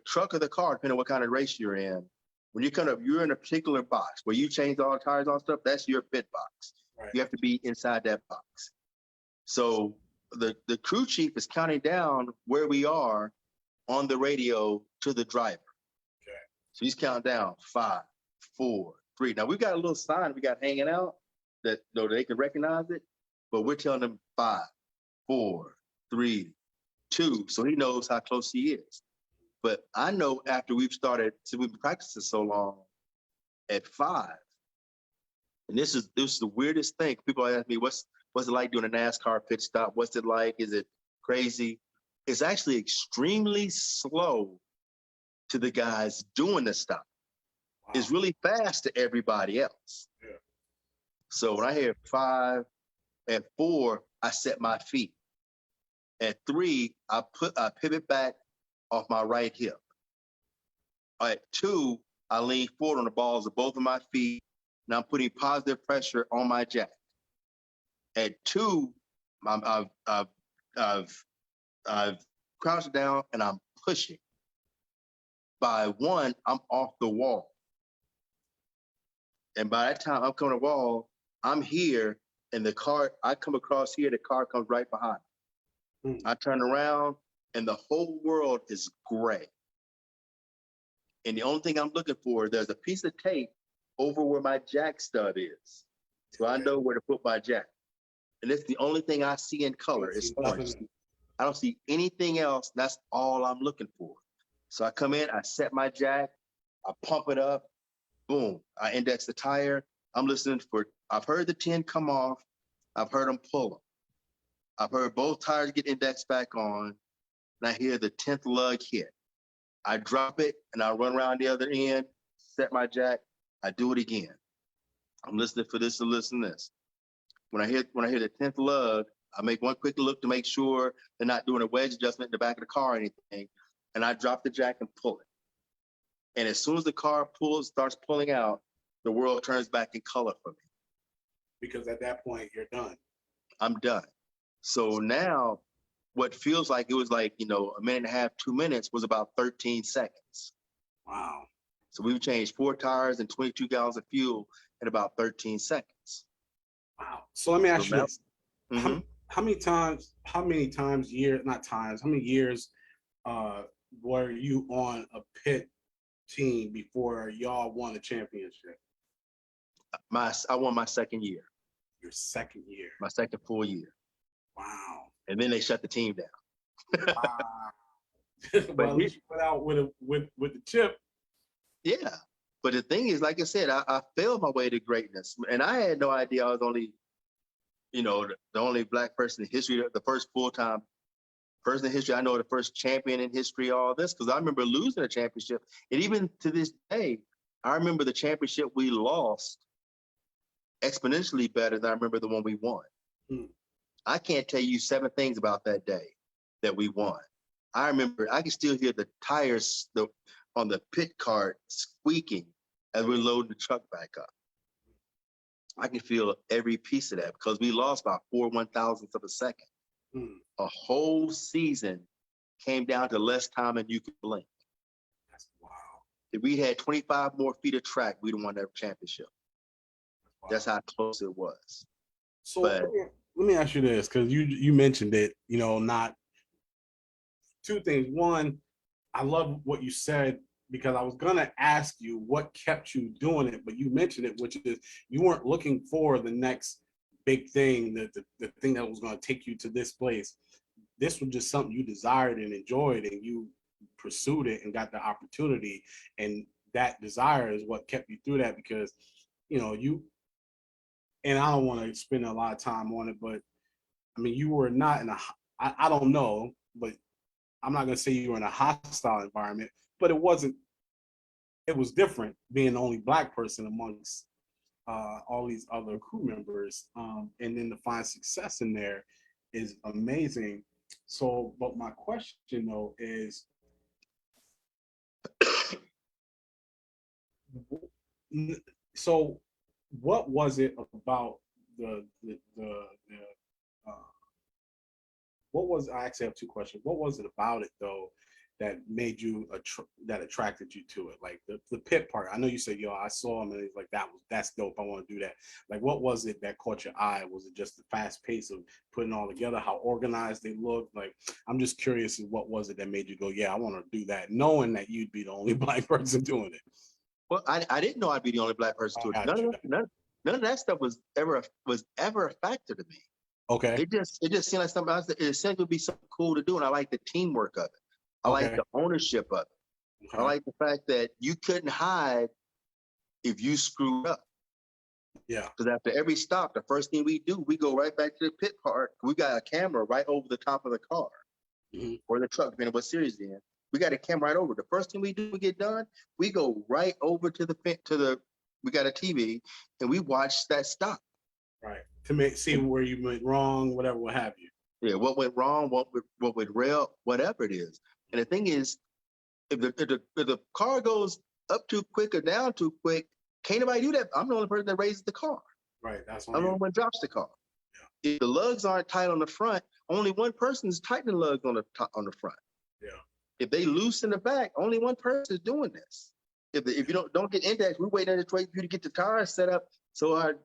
truck or the car, depending on what kind of race you're in, When you're in a particular box where you change all the tires on stuff, that's your pit box. Right. You have to be inside that box. So the crew chief is counting down where we are on the radio to the driver. Okay. So he's counting down 5, 4, 3. Now we've got a little sign we got hanging out that they can recognize it, but we're telling them 5, 4, 3, 2. So he knows how close he is. But I know after we've started, so we've been practicing so long, at 5, and this is the weirdest thing. People ask me, what's it like doing a NASCAR pit stop? What's it like? Is it crazy? It's actually extremely slow to the guys doing the stop. Wow. It's really fast to everybody else. Yeah. So when I hear 5, at 4, I set my feet. At 3, I pivot back off my right hip. At 2, I lean forward on the balls of both of my feet, and I'm putting positive pressure on my jack. At 2, I've crouched down and I'm pushing. By 1, I'm off the wall. And by that time I'm coming to the wall, I'm here, and the car, I come across here, the car comes right behind me. I turn around, and the whole world is gray. And the only thing I'm looking for, there's a piece of tape over where my jack stud is. So I know where to put my jack. And it's the only thing I see in color. It's orange. I don't see anything else. That's all I'm looking for. So I come in, I set my jack, I pump it up, boom. I index the tire. I'm listening for, I've heard the 10 come off. I've heard them pull them. I've heard both tires get indexed back on, and I hear the 10th lug hit. I drop it, and I run around the other end, set my jack. I do it again. I'm listening for this to listen to this. When I hear the 10th lug, I make one quick look to make sure they're not doing a wedge adjustment in the back of the car or anything, and I drop the jack and pull it. And as soon as the car starts pulling out, the world turns back in color for me. Because at that point, you're done. I'm done. So now, what feels like it was like, a minute and a half, 2 minutes was about 13 seconds. Wow. So we've changed 4 tires and 22 gallons of fuel in about 13 seconds. Wow. So let me ask you this. Mm-hmm. How many years were you on a pit team before y'all won a championship? I won my second year. Your second year. My second full year. Wow. And then they shut the team down. Wow. Well, at least you went out with the chip. Yeah. But the thing is, like I said, I failed my way to greatness. And I had no idea I was only, the only Black person in history, the first full-time person in history. I know the first champion in history, all this, because I remember losing a championship. And even to this day, I remember the championship we lost exponentially better than I remember the one we won. I can't tell you 7 things about that day that we won. I remember, I can still hear the tires on the pit cart squeaking as we're loading the truck back up. I can feel every piece of that because we lost about 4 1,000ths of a second. A whole season came down to less time than you could blink. That's wow. If we had 25 more feet of track, we'd have won that championship. Wow. That's how close it was. So let me ask you this, because you mentioned it, not 2 things. One, I love what you said, because I was going to ask you what kept you doing it, but you mentioned it, which is you weren't looking for the next big thing, the thing that was going to take you to this place. This was just something you desired and enjoyed, and you pursued it and got the opportunity. And that desire is what kept you through that, because, and I don't want to spend a lot of time on it, but I mean, you were not in I don't know, but I'm not going to say you were in a hostile environment, but it was different being the only Black person amongst all these other crew members. And then to find success in there is amazing. So, but my question though is, so what was it about I actually have 2 questions. What was it about it though that made you that attracted you to it? Like the pit part. I know you said, yo, I saw him and it's like that's dope. I want to do that. Like, what was it that caught your eye? Was it just the fast pace of putting it all together, how organized they looked? Like, I'm just curious, what was it that made you go, yeah, I want to do that, knowing that you'd be the only Black person doing it? Well, I didn't know I'd be the only Black person to it. I got you. None of that stuff was ever a factor to me. Okay. It just seemed like something else. It seemed to be something cool to do, and I like the teamwork of it. I like the ownership of it. Okay. I like the fact that you couldn't hide if you screwed up. Yeah. Because after every stop, the first thing we do, we go right back to the pit part. We got a camera right over the top of the car or the truck, depending on what series it's in. We got a camera right over. The first thing we do, we get done, we go right over to the. We got a TV and we watch that stop. Right. To see where you went wrong, whatever, what have you. Yeah, what went wrong, what went real, whatever it is. And the thing is, if the car goes up too quick or down too quick, can't nobody do that. I'm the only person that raises the car. Right. That's I'm the only one that drops the car. Yeah. If the lugs aren't tight on the front, only one person is tightening the lugs on the front. Yeah. If they loose in the back, only one person is doing this. If you don't get indexed, we wait for you to get the tires set up so our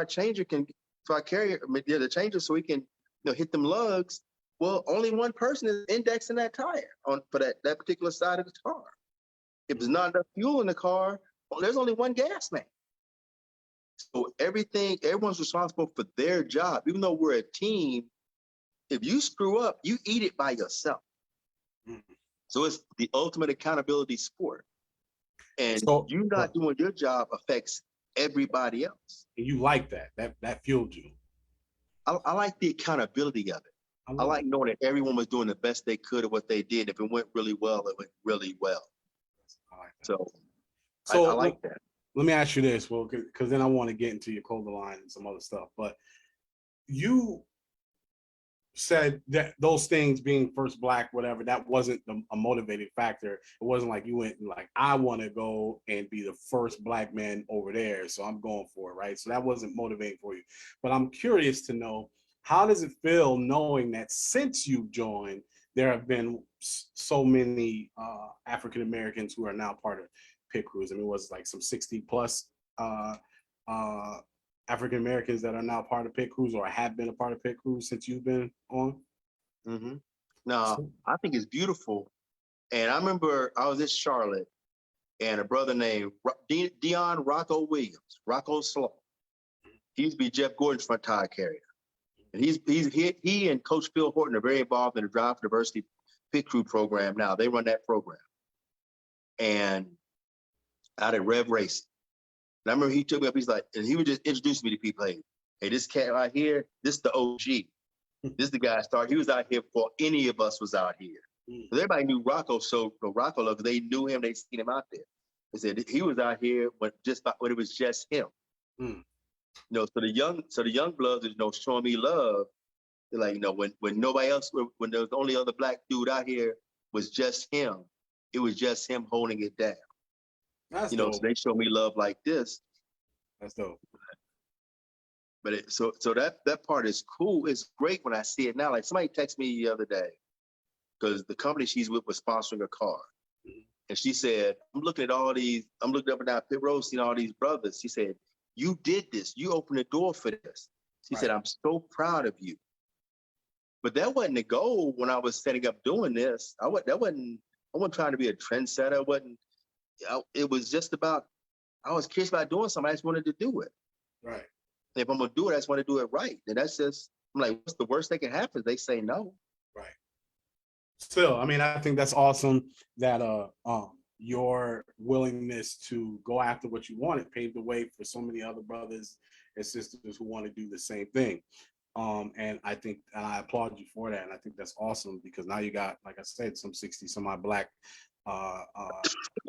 changer can, so our carrier, the changer, so we can hit them lugs. Well, only one person is indexing that tire for that particular side of the car. If there's not enough fuel in the car, well, there's only one gas man. So everyone's responsible for their job. Even though we're a team, if you screw up, you eat it by yourself. Mm-hmm. So it's the ultimate accountability sport. And you not doing your job affects everybody else. And you like that. That fueled you. I like the accountability of it. I like knowing that everyone was doing the best they could at what they did. If it went really well, it went really well. So I like that. Let me ask you this, well, because then I want to get into your clothing line and some other stuff. But you said that those things, being first Black, whatever, that wasn't a motivating factor. It wasn't like you went and like, I want to go and be the first Black man over there, so I'm going for it, right? So that wasn't motivating for you. But I'm curious to know, how does it feel knowing that since you've joined, there have been so many African Americans who are now part of pit crews? I mean, it was like some 60 plus African Americans that are now part of pit crews or have been a part of pit crews since you've been on? Mm-hmm. No, I think it's beautiful. And I remember I was in Charlotte and a brother named Dion Rocco Williams, Rocco Slow. He used to be Jeff Gordon's front tire carrier. And he and Coach Phil Horton are very involved in the Drive for Diversity pit crew program now. They run that program. And out at Rev Racing. And I remember he took me up, he's like, and he would just introduce me to people. Hey, this cat right here, this is the OG. This is the guy that started. He was out here before any of us was out here. So everybody knew Rocco, so Rocco, because they knew him, they seen him out there. They said he was out here when it was just him. So the young bloods is showing me love. They're like, when nobody else, when there was the only other Black dude out here was just him, it was just him holding it down. That's dope. So they show me love like this. That's dope. But so that part is cool. It's great when I see it now. Like somebody texted me the other day because the company she's with was sponsoring a car. And she said, I'm looking up and down pit road, seeing all these brothers. She said, you did this. You opened the door for this. She said, I'm so proud of you. But that wasn't the goal when I was setting up doing this. I wasn't trying to be a trendsetter. It was just about, I was curious about doing something. I just wanted to do it. Right. And if I'm going to do it, I just want to do it right. And that's just, I'm like, what's the worst that can happen? They say no. Right. Still, I mean, I think that's awesome that your willingness to go after what you wanted paved the way for so many other brothers and sisters who want to do the same thing. And I think, and I applaud you for that. And I think that's awesome because now you got, like I said, some 60 some odd Black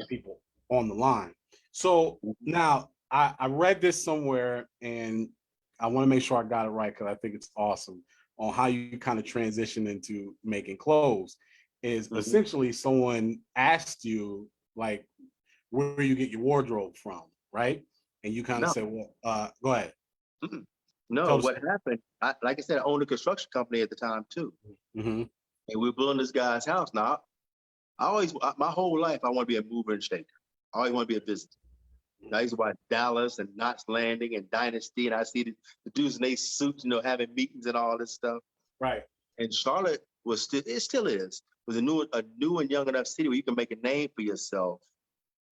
people on the line. So now I read this somewhere and I want to make sure I got it right because I think it's awesome on how you kind of transition into making clothes. Is essentially someone asked you like where you get your wardrobe from, right? And you kind of said, well, go ahead. No, what happened, like I said, I owned a construction company at the time too. And we were building this guy's house. Now, my whole life, I want to be a mover and shaker. I always want to be a business. I used to watch Dallas and Knots Landing and Dynasty, and I see the dudes in their suits, having meetings and all this stuff. Right. And Charlotte still is, was a new and young enough city where you can make a name for yourself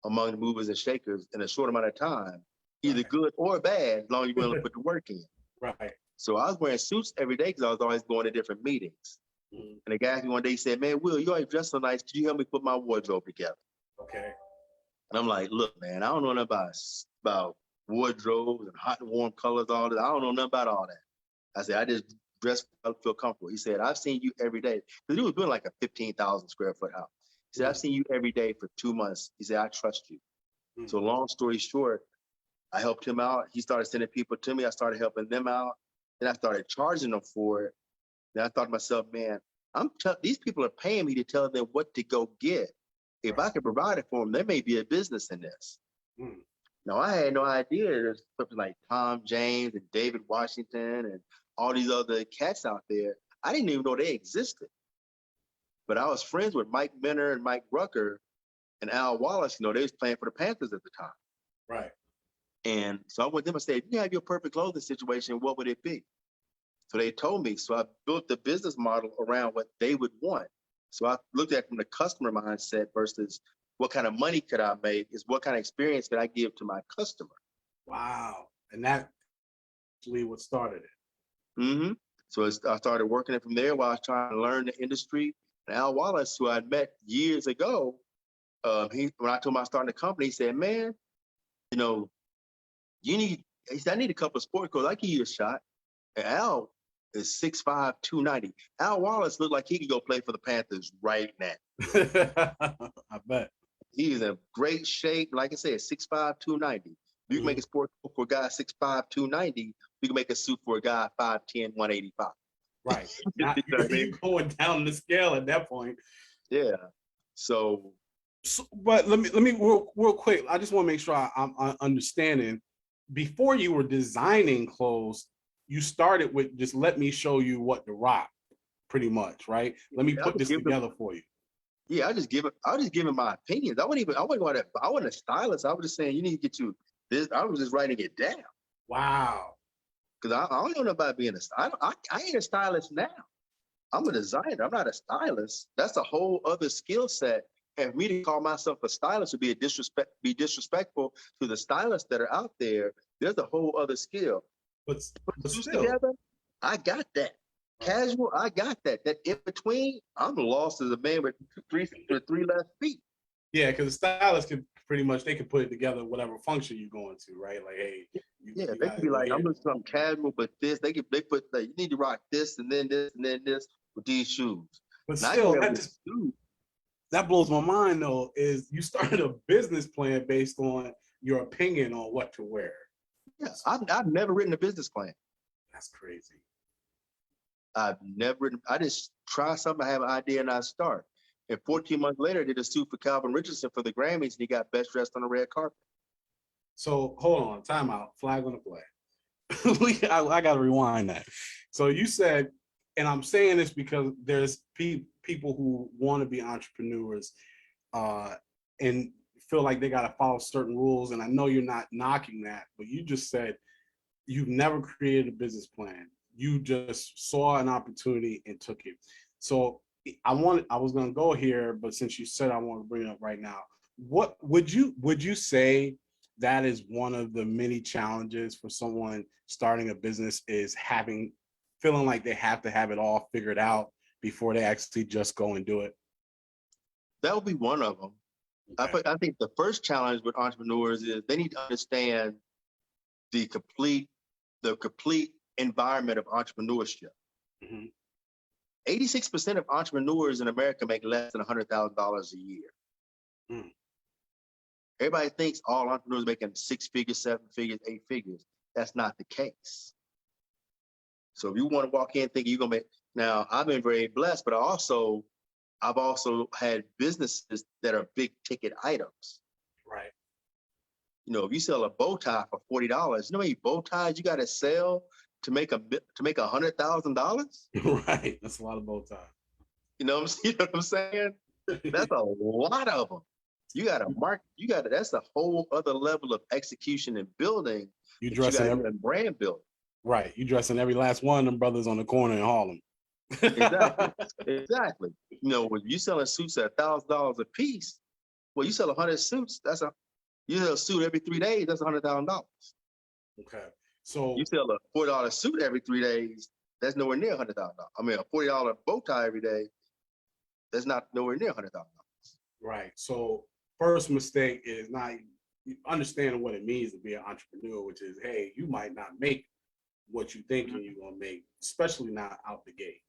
among the movers and shakers in a short amount of time, either good or bad, as long as you're willing to put the work in. Right. So I was wearing suits every day because I was always going to different meetings. And the guy asked me one day, he said, "Man, Will, you always dress so nice. Could you help me put my wardrobe together?" Okay. And I'm like, "Look, man, I don't know nothing about wardrobes and hot and warm colors, all that. I don't know nothing about all that." I said, "I just dress, feel comfortable." He said, "I've seen you every day." Because he was doing like a 15,000 square foot house. He said, "I've seen you every day for 2 months." He said, "I trust you." So long story short, I helped him out. He started sending people to me. I started helping them out. Then I started charging them for it. Then I thought to myself, man, these people are paying me to tell them what to go get. If I can provide it for them, there may be a business in this. Now, I had no idea there's something like Tom James and David Washington and all these other cats out there. I didn't even know they existed. But I was friends with Mike Minner and Mike Rucker and Al Wallace. They was playing for the Panthers at the time. Right. And so I went to them and said, "If you have your perfect clothing situation, what would it be?" So they told me. So I built the business model around what they would want. So I looked at it from the customer mindset versus what kind of money could I make, is what kind of experience could I give to my customer. Wow. And that's actually what started it. So I started working it from there while I was trying to learn the industry. And Al Wallace, who I'd met years ago, when I told him I was starting the company, he said, "Man, he said, I need a couple of sports clothes. I give you a shot." And Al is 6'5", 290. Al Wallace looked like he could go play for the Panthers right now. I bet. He is in great shape. Like I said, 6'5", 290. You can make a sport coat for a guy 6'5", 290. You can make a suit for a guy 5'10", 185. Right. You're going down the scale at that point. Yeah. So but let me real quick. I just want to make sure I'm understanding. Before you were designing clothes, you started with just let me show you what to rock, pretty much, right? Let me put this together for you. Yeah, I was just giving my opinions. I wasn't a stylist. I was just saying you need to get you this. I was just writing it down. Wow. Because I don't know about being a stylist. I ain't a stylist now. I'm a designer. I'm not a stylist. That's a whole other skill set. And for me to call myself a stylist would be disrespectful to the stylists that are out there. There's a whole other skill. But still, together, I got that. Casual, I got that. That in between, I'm lost as a man with three left feet. Yeah, because the stylist could pretty much, they could put it together whatever function you're going to, right? Like, hey, they could be like, I'm doing something casual, but they put like, you need to rock this and then this and then this with these shoes. But still, that blows my mind though, is you started a business plan based on your opinion on what to wear. Yes, I've never written a business plan. That's crazy. I've never written. I just try something. I have an idea and I start. And 14 months later, I did a suit for Calvin Richardson for the Grammys, and he got best dressed on the red carpet. So hold on, time out. Flag on the play. I got to rewind that. So you said, and I'm saying this because there's people who want to be entrepreneurs and feel like they got to follow certain rules. And I know you're not knocking that, but you just said you've never created a business plan. You just saw an opportunity and took it. So I was going to go here, but since you said I want to bring it up right now, what would you say that is one of the many challenges for someone starting a business, is feeling like they have to have it all figured out before they actually just go and do it? That would be one of them. Okay. I think the first challenge with entrepreneurs is they need to understand the complete environment of entrepreneurship. 86% of entrepreneurs in America make less than $100,000 a year. Everybody thinks all entrepreneurs making 6 figures, 7 figures, 8 figures. That's not the case. So if you want to walk in thinking you're gonna make, now I've been very blessed, but I've also had businesses that are big ticket items. Right. If you sell a bow tie for $40, you know how many bow ties you got to sell to make $100,000? Right. That's a lot of bow ties. You know what I'm saying? That's a lot of them. You got to mark. That's a whole other level of execution and building You that you got dressing to every do in brand building. right. You dressing every last one of them brothers on the corner in Harlem. Exactly. Exactly. You know, when you selling suits at $1,000 a piece, well, you sell 100 suits. You sell a suit every 3 days. That's $100,000. Okay. So You sell a $40 suit every 3 days. That's nowhere near $100,000. I mean, a $40 bow tie every day. That's not nowhere near $100,000. right. So first mistake is not understanding what it means to be an entrepreneur, which is, hey, you might not make what you thinking you're gonna make, especially not out the gate.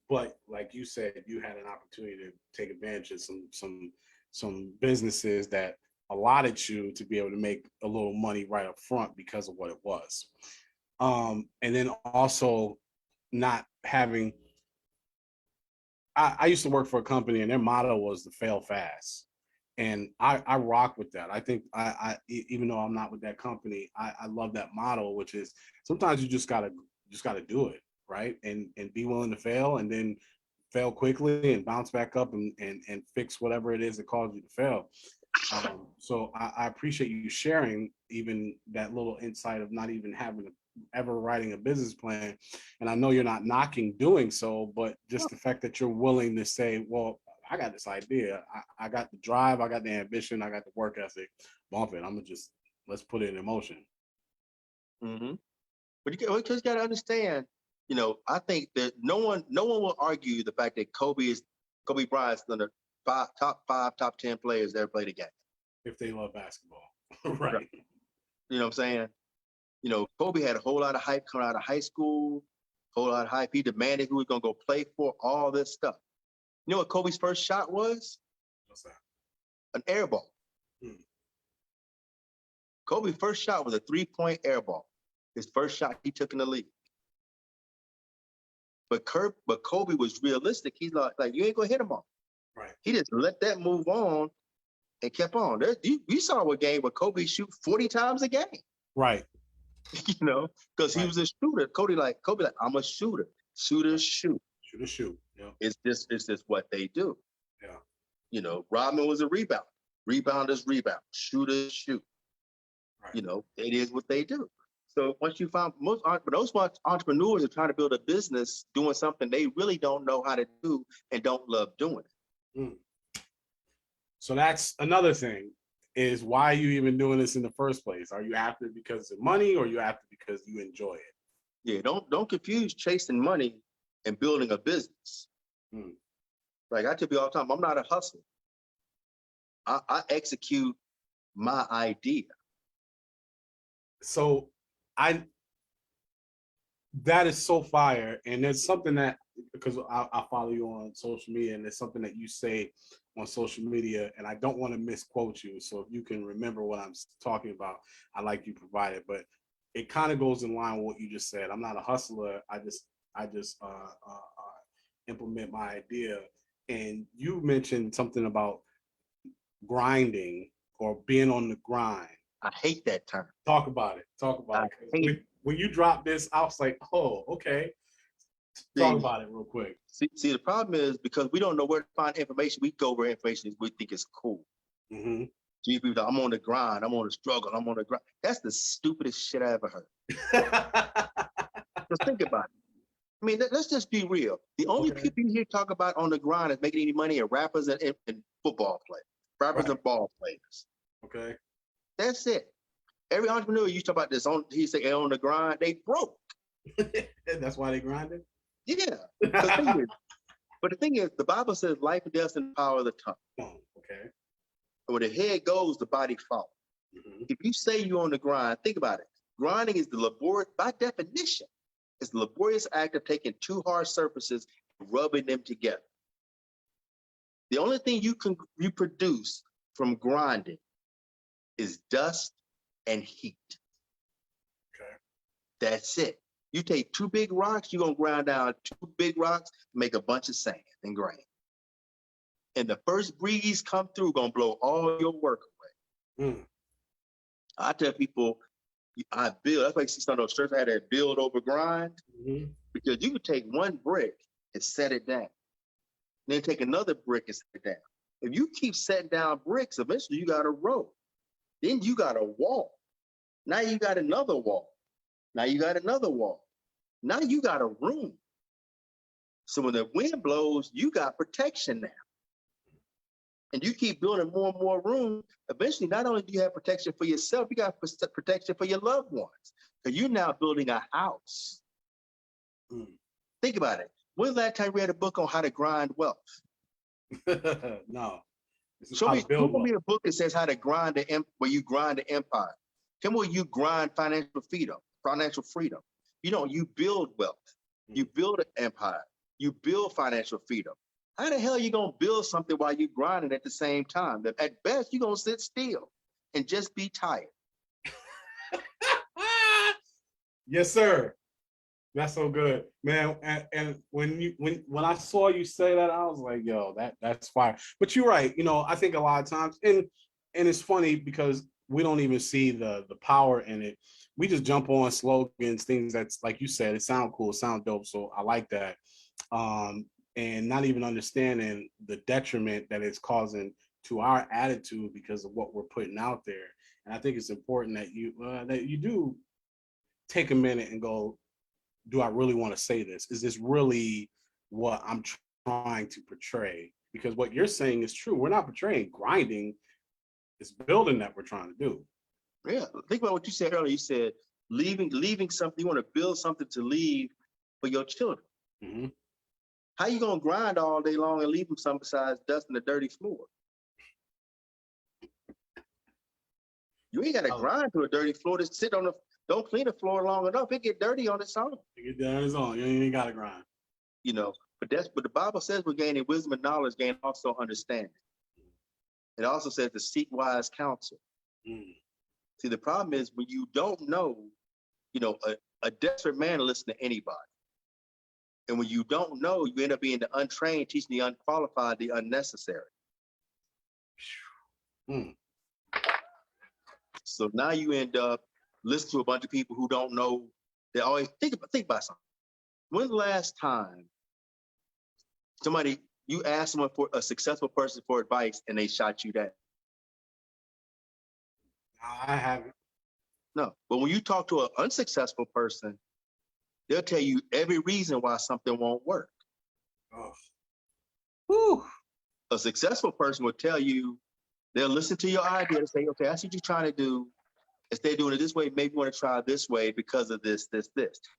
But like you said, you had an opportunity to take advantage of some businesses that allotted you to be able to make a little money right up front because of what it was. And then also not having. I used to work for a company, and their motto was to fail fast, and I rock with that. I think even though I'm not with that company, I love that motto, which is sometimes you just gotta do it, right, and be willing to fail, and then fail quickly and bounce back up and fix whatever it is that caused you to fail. So I appreciate you sharing even that little insight of not even having ever writing a business plan. And I know you're not knocking doing so, but just the fact that you're willing to say, well, I got this idea. I got the drive, I got the ambition, I got the work ethic. Bump it. I'm gonna just let's put it in motion. Mm-hmm. But you just got to understand, you know, I think that no one will argue the fact that Kobe Bryant's one of the top five, top 10 players that ever played a game. If they love basketball. Right. You know what I'm saying? You know, Kobe had a whole lot of hype coming out of high school, whole lot of hype. He demanded who was going to go play for, all this stuff. You know what Kobe's first shot was? What's that? An air ball. Hmm. Kobe's first shot was a 3-point air ball. His first shot he took in the league. But Kobe was realistic. He's like you ain't gonna hit him off. Right. He just let that move on and kept on. You saw a game where Kobe shoot 40 times a game. Right. You know, because he Right. was a shooter. Kobe like, I'm a shooter. Shooters shoot. Shoot a shoot. Yeah. It's just what they do. Yeah. You know, Rodman was a rebounder. Rebounders rebound. Shooters shoot. Right. You know, it is what they do. So once you find most entrepreneurs are trying to build a business doing something they really don't know how to do and don't love doing it. Mm. So that's another thing is why are you even doing this in the first place? Are you after it because of money or are you after it because you enjoy it? Yeah, don't confuse chasing money and building a business. Mm. Like I tell you all the time, I'm not a hustler. I execute my idea. So that is so fire. And there's something that, because I follow you on social media, and there's something that you say on social media, and I don't want to misquote you. So if you can remember what I'm talking about, I like you provide it. But it kind of goes in line with what you just said. I'm not a hustler. I just implement my idea. And you mentioned something about grinding or being on the grind. I hate that term. Talk about it. Talk about it. When you dropped this, I was like, oh, okay. Talk about it real quick. See, the problem is because we don't know where to find information, we go where information we think is cool. Mm-hmm. People, I'm on the grind, I'm on the struggle, I'm on the grind. That's the stupidest shit I ever heard. Just think about it. I mean, let's just be real. The only people you hear talk about on the grind is making any money are rappers and football players, rappers and ball players. Okay. That's it. Every entrepreneur you talk about this he say on the grind, they broke. That's why they grinded? Yeah. But the thing is, the Bible says life and death is in the power of the tongue. Oh, okay. Where the head goes, the body follows. Mm-hmm. If you say you're on the grind, think about it. Grinding is by definition, it's the laborious act of taking two hard surfaces and rubbing them together. The only thing you produce from grinding is dust and heat. Okay. That's it. You take two big rocks, you're going to grind down two big rocks, make a bunch of sand and grain. And the first breeze come through, going to blow all your work away. Mm. I tell people, I build. That's why you see some of those shirts I had that build over grind. Mm-hmm. Because you can take one brick and set it down. then take another brick and set it down. If you keep setting down bricks, eventually you got a row. Then you got a wall. Now you got another wall. Now you got another wall. Now you got a room. So when the wind blows, you got protection now. And you keep building more and more room. Eventually, not only do you have protection for yourself, you got protection for your loved ones. Because you're now building a house. Think about it. When's the last time you read a book on how to grind wealth? No. Show me a book that says how to grind where you grind the empire. Tell me where you grind financial freedom. You build wealth. You build an empire. You build financial freedom. How the hell are you going to build something while you grinding at the same time? That at best, you're going to sit still and just be tired. Yes, sir. That's so good, man. And when I saw you say that, I was like, yo, that's fire. But you're right. I think a lot of times, and it's funny because we don't even see the power in it. We just jump on slogans, things that's like you said, it sound cool, it sound dope. So I like that. And not even understanding the detriment that it's causing to our attitude because of what we're putting out there. And I think it's important that you do take a minute and go, do I really want to say this? Is this really what I'm trying to portray? Because what you're saying is true. We're not portraying grinding. It's building that we're trying to do. Yeah. Think about what you said earlier. You said leaving something. You want to build something to leave for your children. Mm-hmm. How you going to grind all day long and leave them something besides dust and a dirty floor? You ain't got to grind to a dirty floor. Just sit on don't clean the floor long enough. It get dirty on its own. It get dirty on its own. You ain't got to grind. But that's what the Bible says. We're gaining wisdom and knowledge, gain also understanding. It also says to seek wise counsel. See, the problem is when you don't know, a desperate man will listen to anybody. And when you don't know, you end up being the untrained, teaching the unqualified, the unnecessary. So now you end up listening to a bunch of people who don't know. They always think about something. When's the last time you asked someone for a successful person for advice and they shot you down? I haven't. No. But when you talk to an unsuccessful person, they'll tell you every reason why something won't work. A successful person will tell you, they'll listen to your idea and say, okay, I see what you're trying to do. Instead of doing it this way, maybe you want to try this way because of this.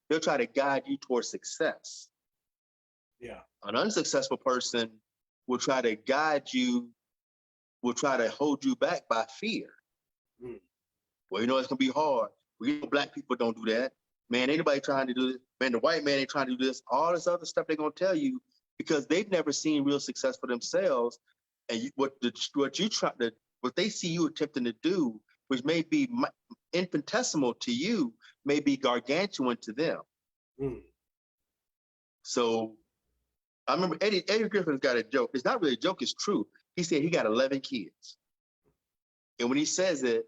They'll try to guide you towards success. Yeah. An unsuccessful person will try to guide you, will try to hold you back by fear. Well, it's going to be hard. Black people don't do that. Man, anybody trying to do this. Man, the white man ain't trying to do this. All this other stuff they're going to tell you because they've never seen real success for themselves. And what they see you attempting to do, which may be infinitesimal to you, may be gargantuan to them. So I remember Eddie Griffin's got a joke. It's not really a joke, it's true. He said he got 11 kids. And when he says it,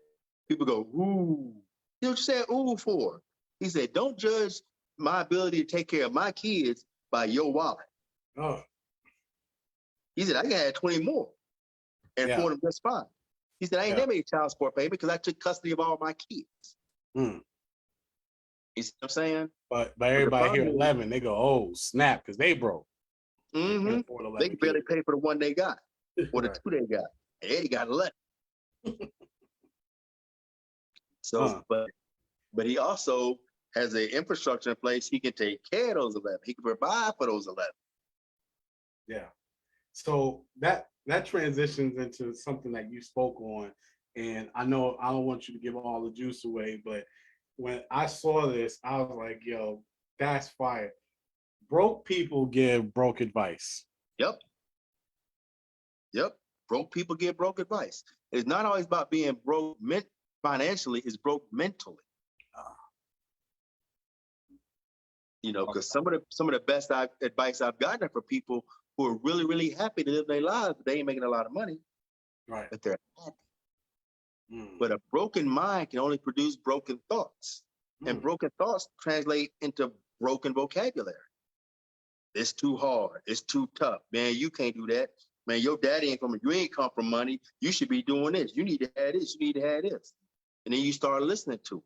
people go, ooh. You know what you said ooh for? He said, don't judge my ability to take care of my kids by your wallet. He said, I had 20 more and afford them just fine. He said, I ain't never made child support payment because I took custody of all my kids. You see what I'm saying? But everybody here 11, they go, oh, snap, because they broke. They can barely pay for the one they got or the two they got. And Eddie got 11. So, but he also has an infrastructure in place. He can take care of those 11. He can provide for those 11. Yeah. So that transitions into something that you spoke on. And I know I don't want you to give all the juice away, but when I saw this, I was like, yo, that's fire. Broke people give broke advice. Yep. Broke people give broke advice. It's not always about being broke financially, it's broke mentally. Because some of the best advice I've gotten are for people who are really, really happy to live their lives, but they ain't making a lot of money. Right. But they're happy. But a broken mind can only produce broken thoughts. And broken thoughts translate into broken vocabulary. It's too hard. It's too tough. Man, you can't do that. Man, your daddy ain't you ain't come from money. You should be doing this. You need to have this. You need to have this. And then you start listening to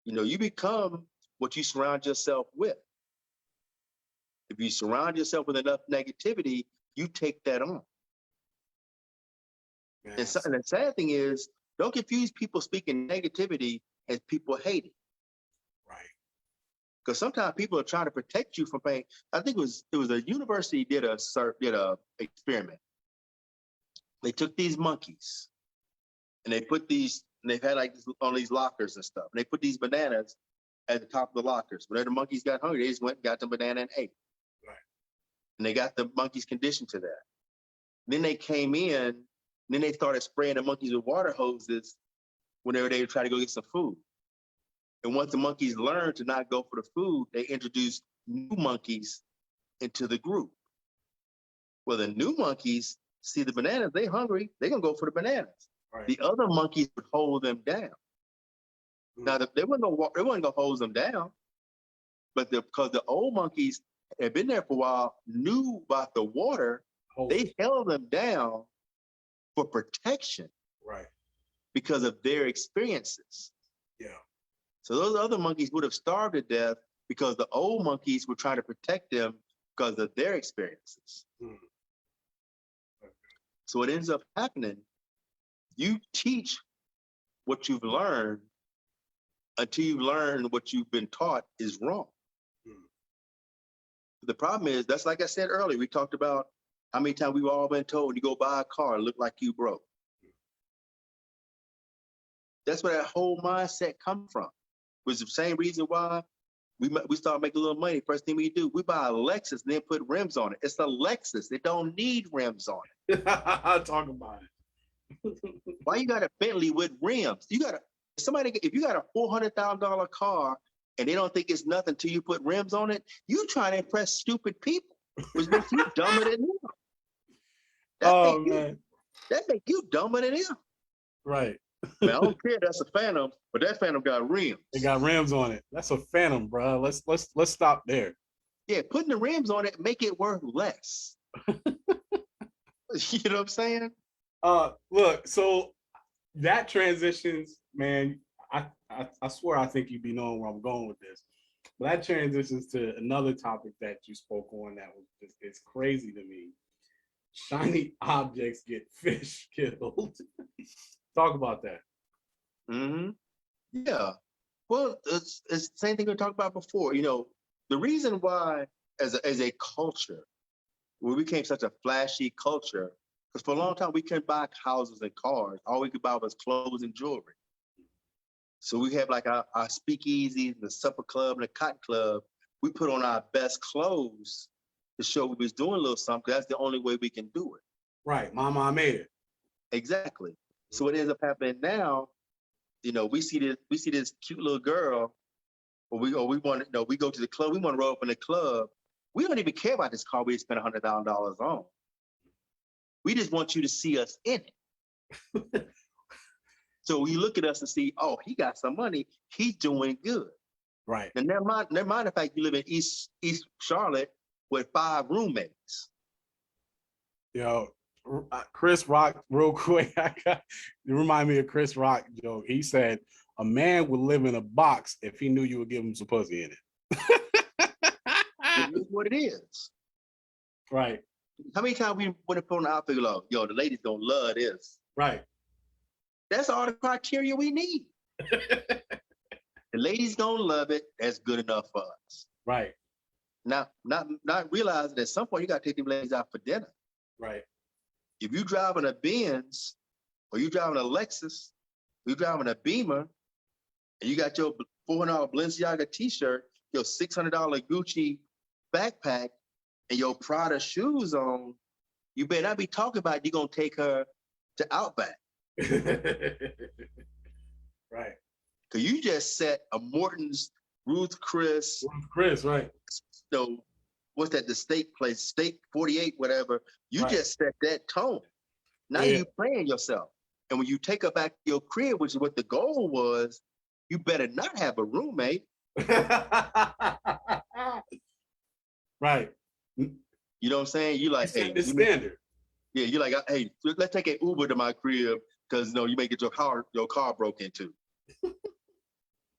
it. You become what you surround yourself with. If you surround yourself with enough negativity, you take that on. Yes. And the sad thing is, don't confuse people speaking negativity as people hating. Right. Because sometimes people are trying to protect you from pain. I think it was a university did a experiment. They took these monkeys and they put these, and they've had like on these lockers and stuff. And they put these bananas at the top of the lockers. Whenever the monkeys got hungry, they just went and got the banana and ate. Right. And they got the monkeys conditioned to that. Then they came in, and then they started spraying the monkeys with water hoses whenever they would try to go get some food. And once the monkeys learned to not go for the food, they introduced new monkeys into the group. Well, the new monkeys see the bananas, they hungry, they're gonna go for the bananas. Right. The other monkeys would hold them down. Now, they weren't gonna hold them down, but because the old monkeys had been there for a while, knew about the water, they held them down for protection. Right. Because of their experiences. Yeah. So those other monkeys would have starved to death because the old monkeys were trying to protect them because of their experiences. So what ends up happening, you teach what you've learned until you learn what you've been taught is wrong. The problem is, that's like I said earlier, we talked about how many times we've all been told, you go buy a car, look like you broke. That's where that whole mindset comes from. Which is the same reason why we start making a little money. First thing we do, we buy a Lexus and then put rims on it. It's a Lexus. It don't need rims on it. Talk about it. Why you got a Bentley with rims? If you got a $400,000 car and they don't think it's nothing till you put rims on it, you trying to impress stupid people, which makes you dumber than them. That make you dumber than them. Right. Man, I don't care. That's a Phantom, but that Phantom got rims. It got rims on it. That's a Phantom, bro. Let's stop there. Yeah, putting the rims on it make it worth less. You know what I'm saying? Look. So that transitions, man. I swear I think you'd be knowing where I'm going with this. But that transitions to another topic that you spoke on that was it's crazy to me. Shiny objects get fish killed. Talk about that. Yeah. Well, it's the same thing we talked about before. The reason why, as a culture, we became such a flashy culture, because for a long time we couldn't buy houses and cars. All we could buy was clothes and jewelry. So we have like our speakeasies, the supper club, and the cotton club. We put on our best clothes to show we was doing a little something. That's the only way we can do it. Right. Mama, I made it. Exactly. So what ends up happening now, we see this cute little girl, or we go to the club, we want to roll up in the club. We don't even care about this car we spent $100,000 on. We just want you to see us in it. So you look at us and see, oh, he got some money, he's doing good. Right. And never mind the fact you live in East Charlotte with 5 roommates. Chris Rock, real quick, you remind me of Chris Rock joke. He said, a man would live in a box if he knew you would give him some pussy in it. It is what it is. Right. How many times we went to put on the outfit, like, the ladies gonna love this. Right. That's all the criteria we need. The ladies gonna love it. That's good enough for us. Right. Now, not realizing that at some point you gotta take them ladies out for dinner. Right. If you driving a Benz, or you driving a Lexus, or you driving a Beamer, and you got your $400 Balenciaga t-shirt, your $600 Gucci backpack, and your Prada shoes on, you better not be talking about you're gonna take her to Outback. Right. Because you just set a Morton's, Ruth Chris, right. What's that, the steak place, Steak 48, whatever. You right. just set that tone. Now you playing yourself. And when you take her back to your crib, which is what the goal was, you better not have a roommate. Right. You know what I'm saying? You like, Set hey, the standard. yeah, you like, hey, let's take an Uber to my crib because you may get your car broke into.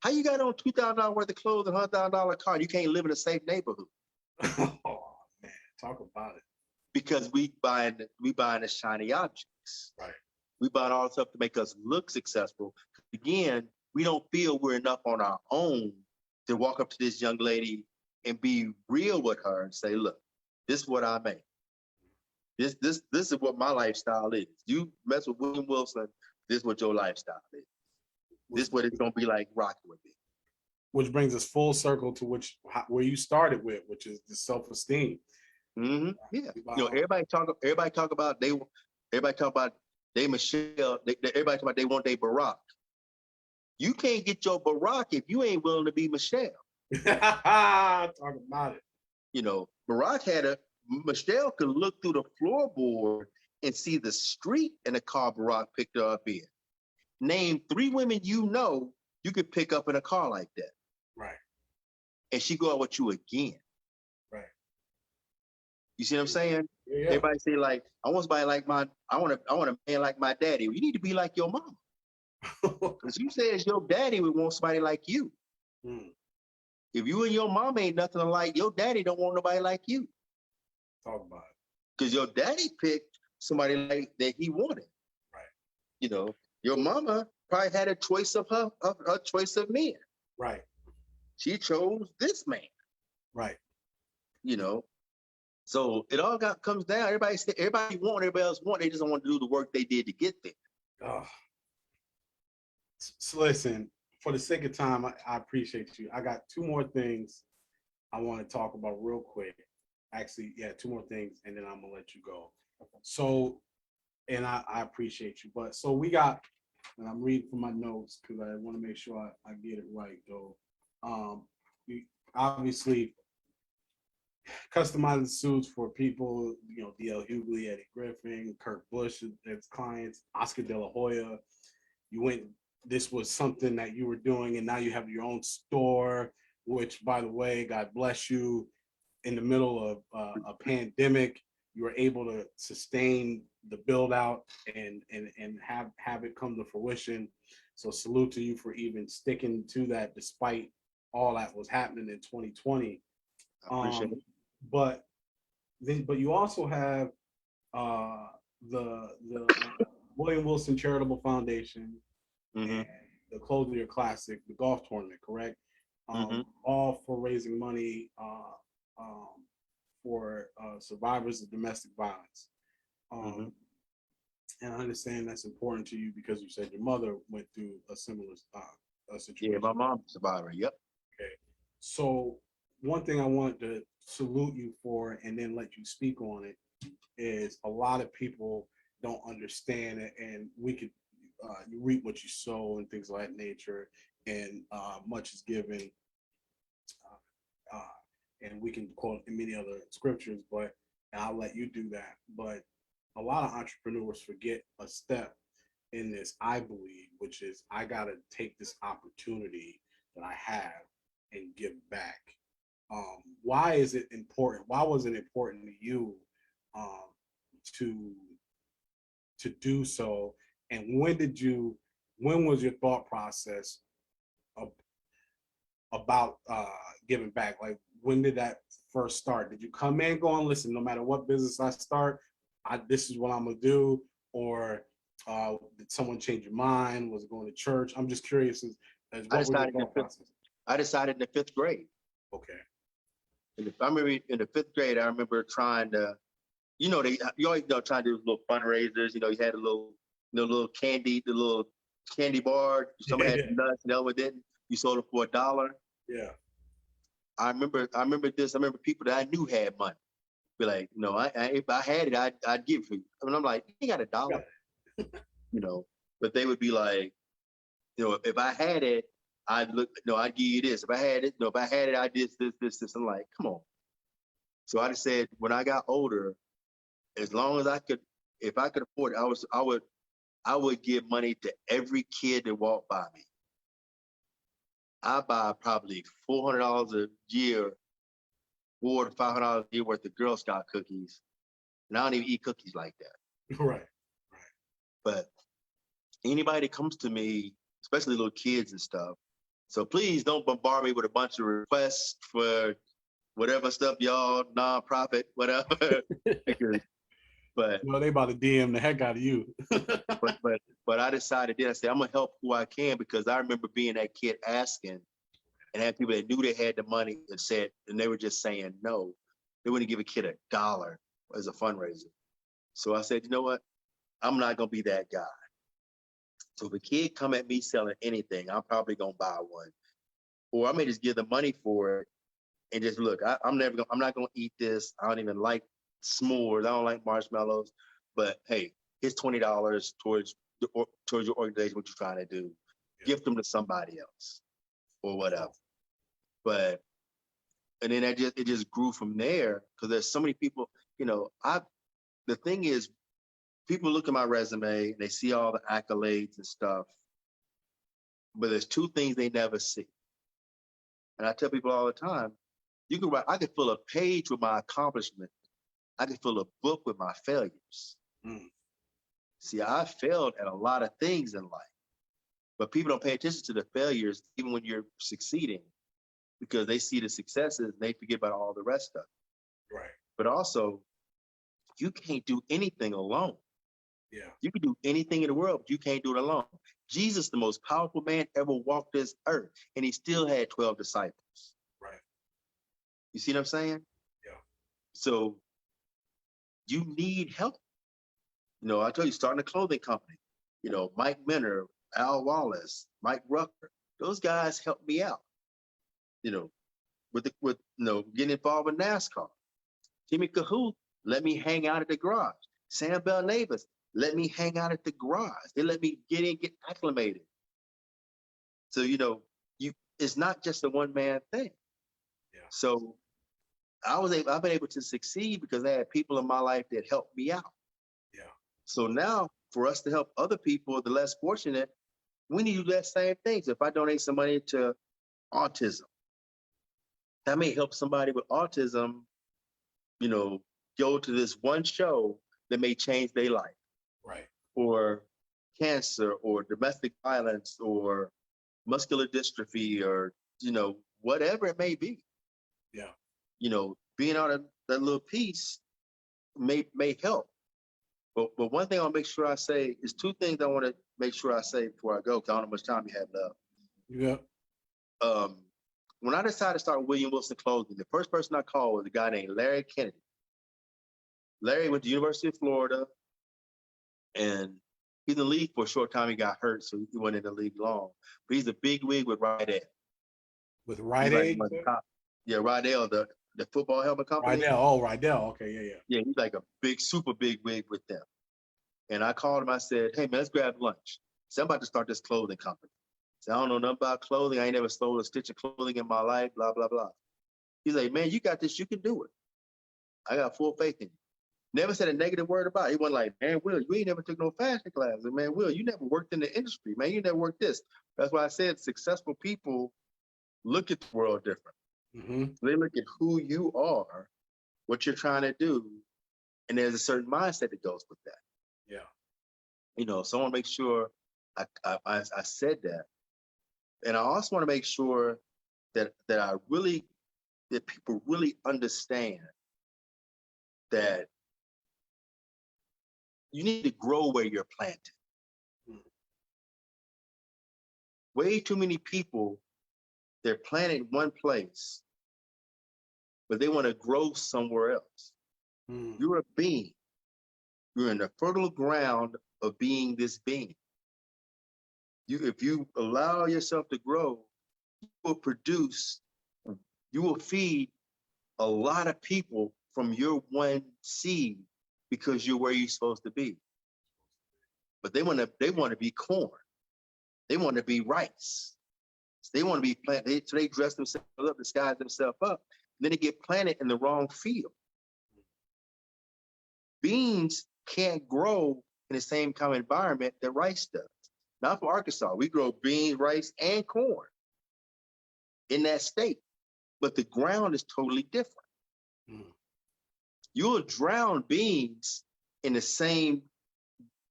How you got on $2,000 worth of clothes and $100,000 car? You can't live in a safe neighborhood. Oh man, talk about it. Because we buying the shiny objects. Right. We buying all the stuff to make us look successful. Again, we don't feel we're enough on our own to walk up to this young lady and be real with her and say, look, this is what I make. This is what my lifestyle is. You mess with William Wilson, this is what your lifestyle is. This is what it's gonna be like rocking with me. Which brings us full circle to where you started with, which is the self-esteem. Mm-hmm. Yeah. Everybody talk about they Michelle. Everybody talk about they want their Barack. You can't get your Barack if you ain't willing to be Michelle. Talk about it. Barack Michelle could look through the floorboard and see the street in a car Barack picked her up in. Name 3 women you could pick up in a car like that. Right. And she go out with you again. Right. You see what I'm saying? Yeah. Everybody say like, I want a man like my daddy. You need to be like your mama. Because you say it's your daddy would want somebody like you. If you and your mom ain't nothing alike, your daddy don't want nobody like you. Talk about it. Because your daddy picked somebody like that he wanted. Right. Your mama probably had a choice of her choice of men. Right. She chose this man. Right. So it all comes down. Everybody else want. They just don't want to do the work they did to get there. So listen, for the sake of time, I appreciate you. I got 2 more things I want to talk about real quick. Actually, yeah, 2 more things, and then I'm gonna let you go. So, and I appreciate you. But so we got, and I'm reading from my notes because I want to make sure I get it right though. You obviously customizing suits for people, D.L. Hughley, Eddie Griffin, Kurt Busch as clients, Oscar De La Hoya. This was something that you were doing, and now you have your own store, which, by the way, God bless you, in the middle of a pandemic, you were able to sustain the build out and have it come to fruition. So salute to you for even sticking to that despite all that was happening in 2020. I appreciate it. But you also have the William Wilson Charitable Foundation, and the Close of Your Classic, the golf tournament, correct? All for raising money for survivors of domestic violence. And I understand that's important to you because you said your mother went through a similar situation. Yeah, my mom's a survivor. Yep. Okay. So one thing I want to salute you for and then let you speak on it is a lot of people don't understand it, and we could you reap what you sow and things of that nature, and much is given, and we can quote many other scriptures, but I'll let you do that. But a lot of entrepreneurs forget a step in this, I believe, which is I got to take this opportunity that I have and give back. Why is it important? Why was it important to you to do so? And when was your thought process about giving back? Like, when did that first start? Did you come in going, listen, no matter what business I start, this is what I'm gonna do? Or did someone change your mind? Was it going to church? I'm just curious as what was your thought process? I decided in the 5th grade. Okay. I remember in the 5th grade, I remember trying to, you always trying to do little fundraisers. You had a little candy, the little candy bar. Some had nuts, and the other didn't. You sold it for $1. Yeah. I remember this. I remember people that I knew had money. Be like, if I had it, I'd give you. I mean, I'm like, you got $1, But they would be like, if I had it, I'd give you this. If I had it, I did this. I'm like, come on. So I just said, when I got older, as long as if I could afford it, I would give money to every kid that walked by me. I buy probably $400 a year $400 to $500 a year worth of Girl Scout cookies. And I don't even eat cookies like that. Right. But anybody that comes to me, especially little kids and stuff, so please don't bombard me with a bunch of requests for whatever stuff y'all, nonprofit, whatever. But Well, they about to DM the heck out of you. but I decided then I said I'm gonna help who I can, because I remember being that kid asking and had people that knew they had the money and they were just saying no. They wouldn't give a kid $1 as a fundraiser. So I said, you know what? I'm not gonna be that guy. So if a kid come at me selling anything, I'm probably gonna buy one, or I may just give the money for it and just look. I'm not gonna eat this. I don't even like s'mores. I don't like marshmallows. But hey, here's $20 towards your organization. What you're trying to do, gift them to somebody else or whatever. But and then it just grew from there, because there's so many people. The thing is, people look at my resume and they see all the accolades and stuff, but there's two things they never see. And I tell people all the time, I could fill a page with my accomplishment. I could fill a book with my failures. See, I failed at a lot of things in life, but people don't pay attention to the failures, even when you're succeeding, because they see the successes and they forget about all the rest of it. Right. But also, you can't do anything alone. Yeah. You can do anything in the world, but you can't do it alone. Jesus, the most powerful man ever walked this earth, and he still had 12 disciples. Right. You see what I'm saying? Yeah. So you need help. I told you, starting a clothing company, Mike Minner, Al Wallace, Mike Rucker, those guys helped me out, with getting involved with NASCAR. Timmy Cahoot let me hang out at the garage. Sam Bell Neighbors let me hang out at the garage. They let me get in, get acclimated. So, it's not just a one-man thing. Yeah. So I've been able to succeed because I had people in my life that helped me out. Yeah. So now, for us to help other people, the less fortunate, we need to do that same thing. So if I donate some money to autism, that may help somebody with autism, go to this one show that may change their life. Right. Or cancer, or domestic violence, or muscular dystrophy, or, whatever it may be. Yeah. Being on that little piece may help. But one thing I want to make sure I say is two things I want to make sure I say before I go, because I don't know how much time you have left. Yeah. When I decided to start William Wilson Clothing, the first person I called was a guy named Larry Kennedy. Larry went to the University of Florida, and he's in the league for a short time. He got hurt, so he wasn't in the league long. But he's a big wig with Rite Aid. With Rite Aid? Yeah, Rite Aid, the football helmet company. Rydell. Okay, yeah. Yeah, he's like a super big wig with them. And I called him. I said, hey, man, let's grab lunch. So I'm about to start this clothing company. So I don't know nothing about clothing. I ain't never sold a stitch of clothing in my life, blah, blah, blah. He's like, man, you got this. You can do it. I got full faith in you. Never said a negative word about it. He wasn't like, man, Will, you ain't never took no fashion classes. Man, Will, you never worked in the industry. Man, you never worked this. That's why I said successful people look at the world different. Mm-hmm. They look at who you are, what you're trying to do, and there's a certain mindset that goes with that. Yeah. So I want to make sure I said that. And I also want to make sure that people really understand that you need to grow where you're planted. Way too many people, they're planted one place, but they want to grow somewhere else. You're a being. You're in the fertile ground of being this being. If you allow yourself to grow, you will feed a lot of people from your one seed, because you're where you're supposed to be. But they want to be corn. They want to be rice. They want to be planted. So they dress themselves up, disguise themselves up. And then they get planted in the wrong field. Beans can't grow in the same kind of environment that rice does. Now, I'm from Arkansas. We grow beans, rice, and corn in that state. But the ground is totally different. Mm. You'll drown beans in the same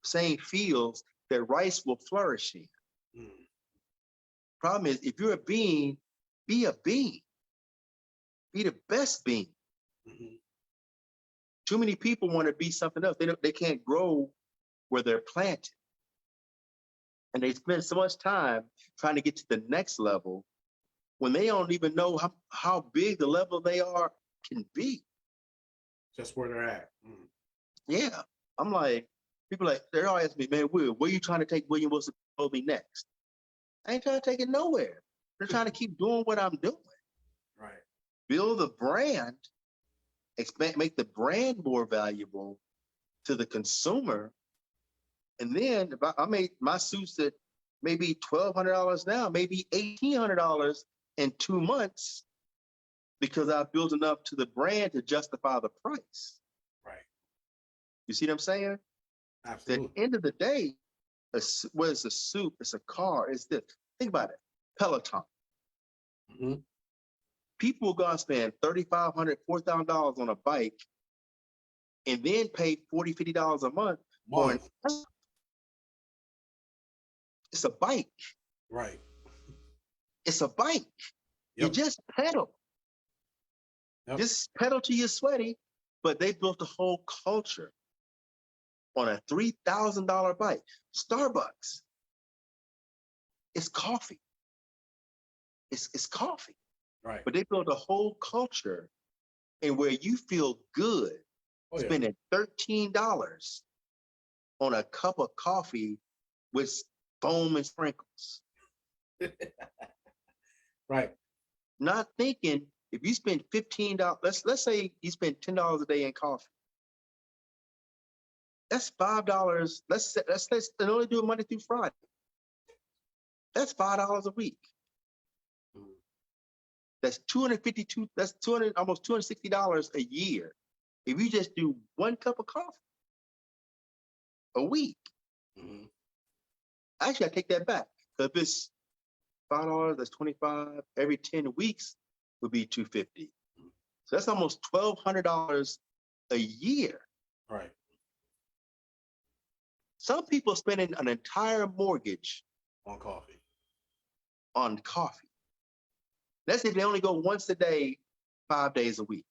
fields that rice will flourish in. Mm. Problem is, if you're a bean, be a bean. Be the best bean. Mm-hmm. Too many people want to be something else. They can't grow where they're planted. And they spend so much time trying to get to the next level when they don't even know how big the level they are can be. Just where they're at. Mm. Yeah. I'm like, people like, they're always asking me, man, Will, where are you trying to take William Wilson Colby next? I ain't trying to take it nowhere. They're trying to keep doing what I'm doing. Right. Build the brand, make the brand more valuable to the consumer. And then if I made my suits at maybe $1,200 now, maybe $1,800 in 2 months, because I built enough to the brand to justify the price. Right. You see what I'm saying? Absolutely. At the end of the day, what is a suit? It's a car. It's this. Think about it. Peloton. Mm-hmm. People will go and spend $3,500, $4,000 on a bike and then pay $40, $50 a month for an. It's a bike. Right. It's a bike. Yep. You just pedal. Yep. Just pedal till you're sweaty. But they built a whole culture on a $3,000 bike. Starbucks. It's coffee. It's coffee. Right. But they built a whole culture and where you feel good spending $13 on a cup of coffee with foam and sprinkles. Right. Not thinking if you spend $15, let's say you spend $10 a day in coffee. That's $5. Let's and only do it Monday through Friday. That's $5 a week. That's $252. That's almost $260 a year. If you just do one cup of coffee a week. Mm-hmm. Actually, I take that back. So if it's $5, that's 25. Every 10 weeks would be $250. So that's almost $1,200 a year. Right. Some people spending an entire mortgage on coffee. That's if they only go once a day, 5 days a week.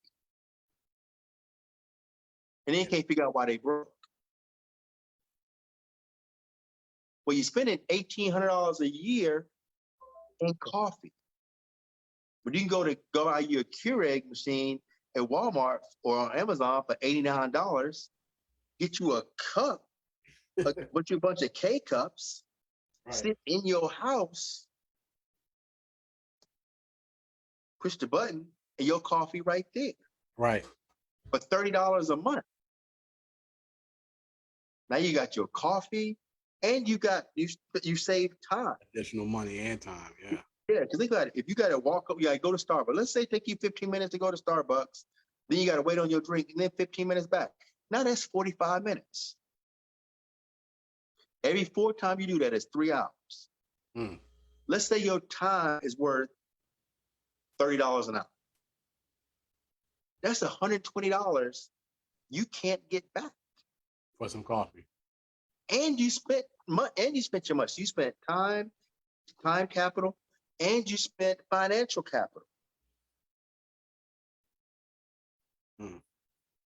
And then you can't figure out why they broke. Well, you're spending $1,800 a year in coffee. But you can go buy your Keurig machine at Walmart or on Amazon for $89, get you a cup, put you a bunch of K-cups, right. Sit in your house, push the button, and your coffee right there. Right. For $30 a month. Now you got your coffee and you save time. Additional money and time, yeah. Yeah, because think about it. If you got to walk up, you got to go to Starbucks. Let's say it take you 15 minutes to go to Starbucks. Then you got to wait on your drink and then 15 minutes back. Now that's 45 minutes. Every 4 times you do that is 3 hours. Mm. Let's say your time is worth $30 an hour. That's $120 you can't get back. For some coffee. And you spent your money. You spent time capital, and you spent financial capital. Mm.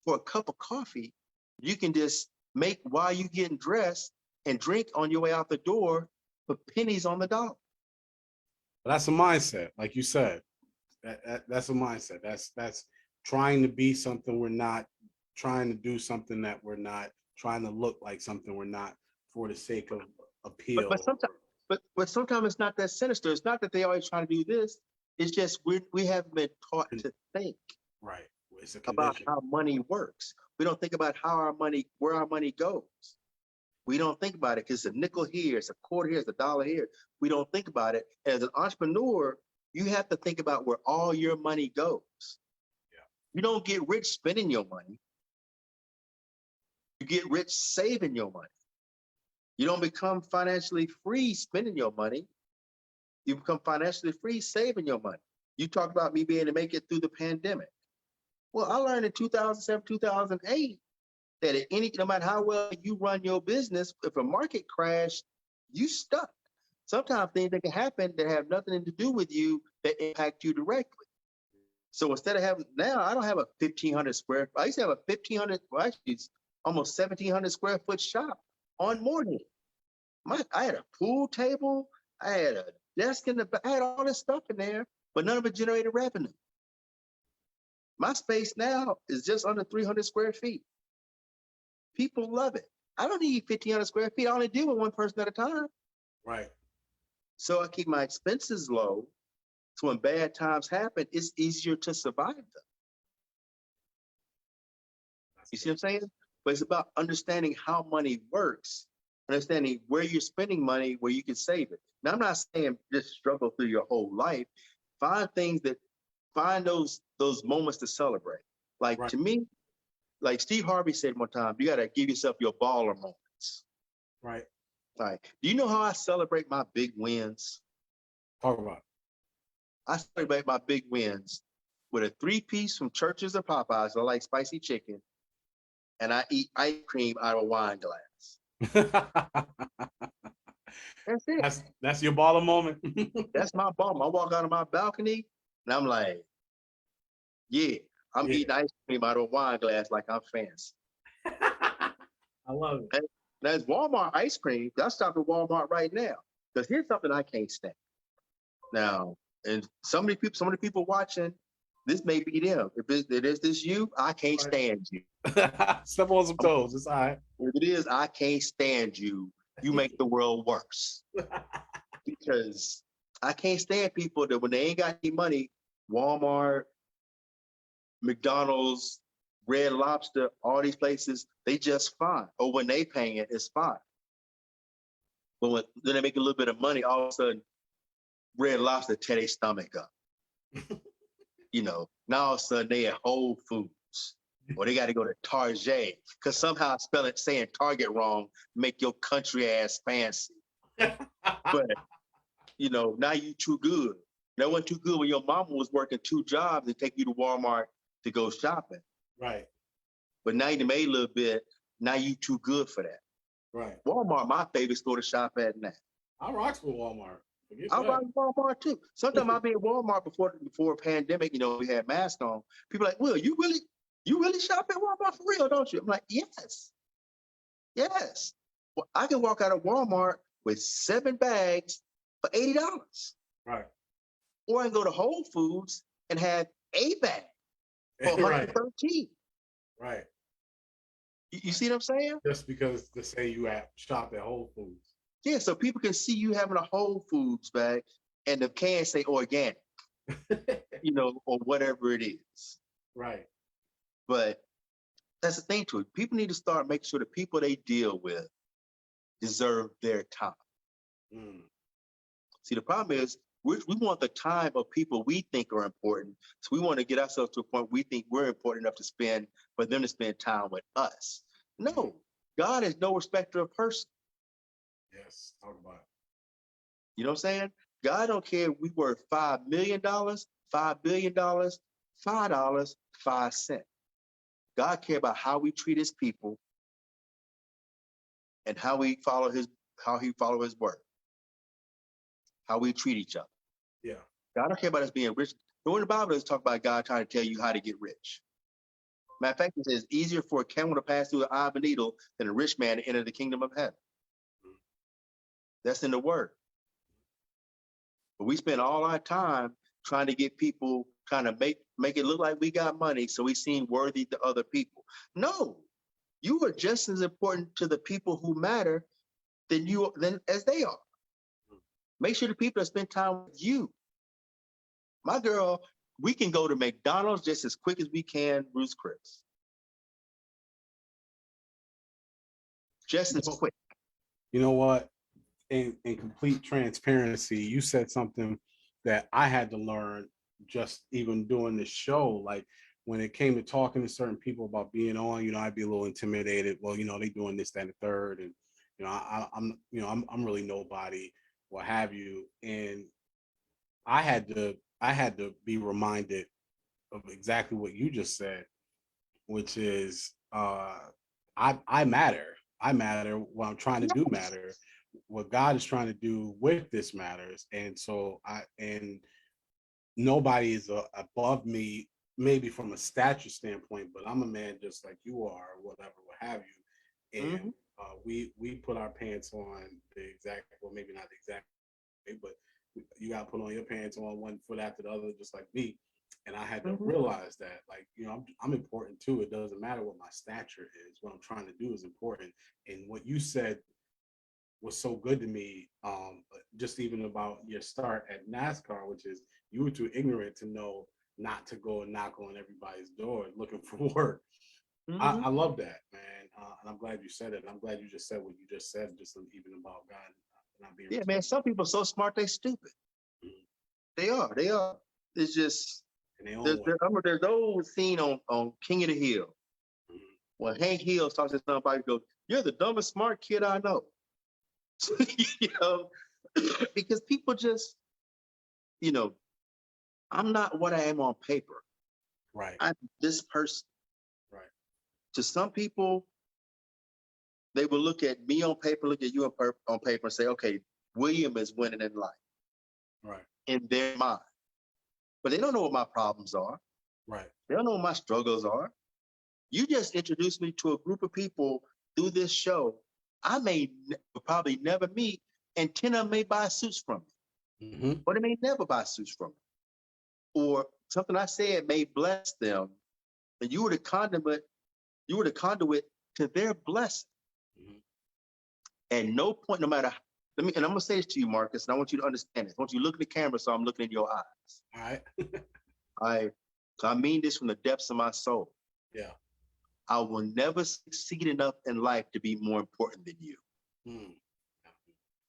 For a cup of coffee, you can just make while you getting dressed and drink on your way out the door for pennies on the dollar. But that's a mindset, like you said. That's a mindset. That's trying to be something we're not, trying to do something that we're not, trying to look like something we're not for the sake of appeal. But sometimes it's not that sinister. It's not that they always trying to do this. It's just we haven't been taught to think. Right. It's about how money works. We don't think about where our money goes. We don't think about it because it's a nickel here, it's a quarter here, it's a dollar here. We don't think about it. As an entrepreneur, you have to think about where all your money goes. Yeah. You don't get rich spending your money. You get rich saving your money. You don't become financially free spending your money. You become financially free saving your money. You talk about me being able to make it through the pandemic. Well, I learned in 2007, 2008 that at no matter how well you run your business, if a market crash, you stuck. Sometimes things that can happen that have nothing to do with you that impact you directly. So instead of having, now I don't have a 1,500 square, I used to have a 1,500, well, actually it's almost 1,700 square foot shop on Morning. I had a pool table, I had a desk in the back, I had all this stuff in there, but none of it generated revenue. My space now is just under 300 square feet. People love it. I don't need 1,500 square feet. I only deal with one person at a time. Right. So I keep my expenses low. So when bad times happen, it's easier to survive them. You see what I'm saying? But it's about understanding how money works, understanding where you're spending money, where you can save it. Now, I'm not saying just struggle through your whole life. Find those moments to celebrate. Like Right. to me, like Steve Harvey said one time, you got to give yourself your baller moments. Right. Like, do you know how I celebrate my big wins? Talk about it. I celebrate my big wins with a 3-piece from Church's or Popeyes. I like spicy chicken, and I eat ice cream out of a wine glass. That's it. That's your baller moment. That's my bomb. I walk out of my balcony, and I'm like, yeah, I'm eating ice cream out of a wine glass like I'm fancy. I love it. And that's Walmart ice cream. I stop at Walmart right now. Because here's something I can't stand. Now, and some of the people watching, this may be them. If it is this you, I can't stand you. Step on some toes. It's all right. If it is, I can't stand you. You make the world worse. Because I can't stand people that when they ain't got any money, Walmart, McDonald's, Red Lobster, all these places, they just fine. Or when they paying it, it's fine. But then they make a little bit of money, all of a sudden, Red Lobster tear their stomach up. Now all of a sudden they at Whole Foods. Or they got to go to Target. Because somehow saying Target wrong make your country ass fancy. But, now you too good. That wasn't too good when your mama was working 2 jobs to take you to Walmart to go shopping. Right. But now you made a little bit. Now you too good for that. Right. Walmart, my favorite store to shop at now. I rocks with Walmart. I rock Walmart too. Sometimes I'll be at Walmart before a pandemic, we had masks on. People are like, Will, you really shop at Walmart for real, don't you? I'm like, yes. Yes. Well, I can walk out of Walmart with 7 bags for $80. Right. Or I can go to Whole Foods and have a bag for $113. Right. You see what I'm saying? Just because to say you shop at Whole Foods. Yeah, so people can see you having a Whole Foods bag and the can say organic, or whatever it is. Right. But that's the thing to it. People need to start making sure the people they deal with deserve their time. Mm. See, the problem is we want the time of people we think are important. So we want to get ourselves to a point we think we're important enough for them to spend time with us. No, God is no respecter of person. Yes, talk about it. You know what I'm saying? God don't care if we worth $5 million, $5 billion, $5, 5 cents. God cares about how we treat his people and how he follow his word, how we treat each other. Yeah. God don't care about us being rich. Nowhere in the Bible does talk about God trying to tell you how to get rich. Matter of fact, it says it's easier for a camel to pass through the eye of a needle than a rich man to enter the kingdom of heaven. That's in the word. But we spend all our time trying to get people, trying to make it look like we got money so we seem worthy to other people. No, you are just as important to the people who matter than as they are. Make sure the people that spend time with you. My girl, we can go to McDonald's just as quick as we can Ruth's Chris. Just as quick. You know what? In complete transparency, you said something that I had to learn just even doing this show. Like when it came to talking to certain people about being on, I'd be a little intimidated. Well, they doing this, that, and the third, and I'm really nobody, what have you. And I had to be reminded of exactly what you just said, which is I matter. I matter. What I'm trying to do matter. What God is trying to do with this matters. And so nobody is above me, maybe from a stature standpoint, but I'm a man just like you are, whatever, what have you. And we put our pants on the exact, well, maybe not the exact way, but you got to put on your pants on one foot after the other, just like me. And I had to realize that, like, I'm important too. It doesn't matter what my stature is. What I'm trying to do is important. And what you said was so good to me, just even about your start at NASCAR, which is you were too ignorant to know not to go and knock on everybody's door looking for work. I love that, man. And I'm glad you said it. And I'm glad you just said what you just said, just even about God not being. Yeah, man. Some people are so smart they stupid. They are. They are. It's just there's those scene on King of the Hill when Hank Hill talks to somebody, goes, "You're the dumbest smart kid I know." You know, because people just, I'm not what I am on paper. Right. I'm this person. Right. To some people, they will look at me on paper, look at you on paper, and say, "Okay, William is winning in life." Right. In their mind. But they don't know what my problems are. Right. They don't know what my struggles are. You just introduced me to a group of people through this show I may probably never meet, and 10 of them may buy suits from me. Or they may never buy suits from me. Or something I said may bless them, and you were the conduit to their blessing. And no point, no matter, and I'm gonna say this to you, Marcus, and I want you to understand this. I want you to look at the camera so I'm looking in your eyes. All right. I mean this from the depths of my soul. Yeah. I will never succeed enough in life to be more important than you.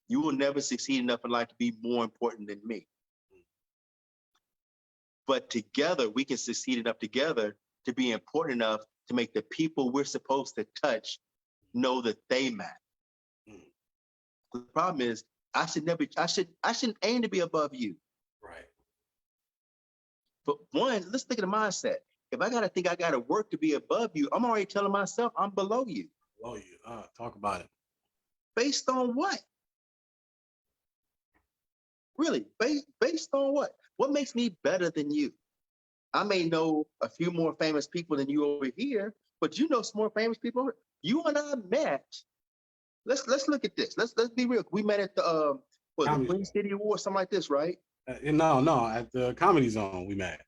You will never succeed enough in life to be more important than me. But together, we can succeed enough together to be important enough to make the people we're supposed to touch know that they matter. The problem is, I shouldn't aim to be above you. Right. But one, let's think of the mindset. If I gotta think I gotta work to be above you, I'm already telling myself I'm below you. Below you. Talk about it. Based on what? Really, based on what? What makes me better than you? I may know a few more famous people than you over here, but you know some more famous people. You and I met. Let's look at this. Let's be real. We met at the Queen City Award, something like this, right? No, at the Comedy Zone we met.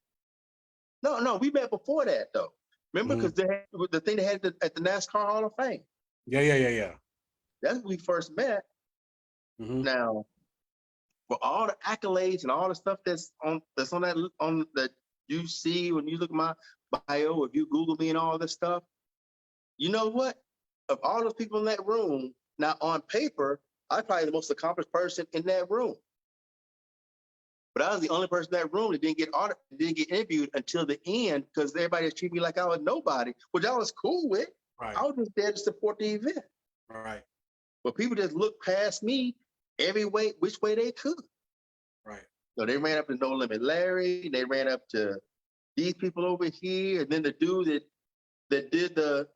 No, we met before that though. Remember, because they had the thing they had at the NASCAR Hall of Fame. Yeah. That's when we first met. Now, for all the accolades and all the stuff that's on that you see when you look at my bio, if you Google me and all this stuff, you know what? Of all those people in that room, now on paper, I'm probably the most accomplished person in that room. But I was the only person in that room that didn't get interviewed until the end because everybody treated me like I was nobody, which I was cool with. Right. I was just there to support the event. Right. But people just looked past me which way they could. Right. So they ran up to No Limit Larry, they ran up to these people over here, and then the dude that did the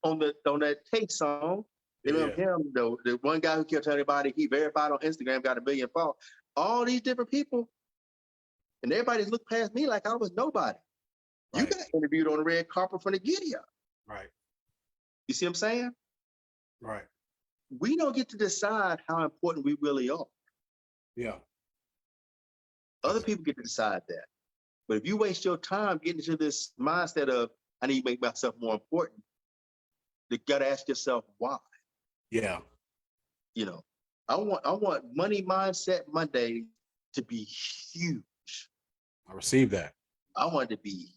on that Take song. They remember him, though, the one guy who kept telling everybody he verified on Instagram, got 1 million followers. All these different people, and everybody looked past me like I was nobody. Right. You got interviewed on the red carpet from the giddy up. Right. You see what I'm saying? Right. We don't get to decide how important we really are. Yeah. Other people get to decide that. But if you waste your time getting into this mindset of, I need to make myself more important, you got to ask yourself why. Yeah. I want Money Mindset Monday to be huge. I received that. I want it to be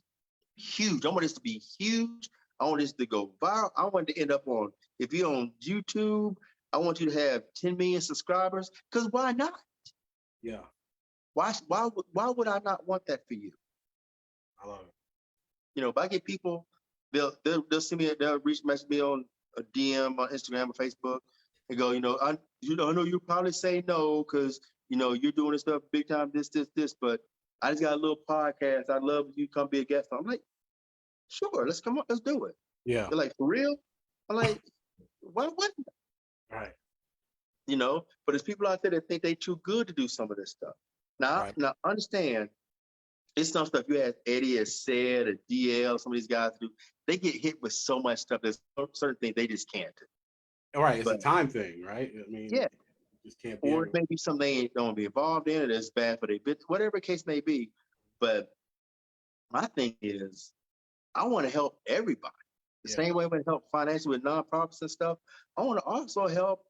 huge. I want this to be huge. I want this to go viral. I want it to end up on, if you're on YouTube, I want you to have 10 million subscribers. Because why not? Yeah. Why would I not want that for you? I love it. If I get people, they'll send me, they'll message me on a DM on Instagram or Facebook and go, I know you probably say no because you're doing this stuff big time, this, but I just got a little podcast. I'd love you to come be a guest. I'm like, sure, let's come on, let's do it. Yeah. They're like, for real? I'm like, why wouldn't I? Right. You know, but there's people out there that think they too good to do some of this stuff. Now, now understand, it's some stuff you had Eddie has said, or DL, some of these guys do. They get hit with so much stuff. There's certain things they just can't do. All right, it's a time thing, right? I mean, yeah, just can't be. Or it may be something they don't be involved in, or it's bad for their business, whatever the case may be. But my thing is, I want to help everybody. The same way I want to help financially with nonprofits and stuff. I want to also help.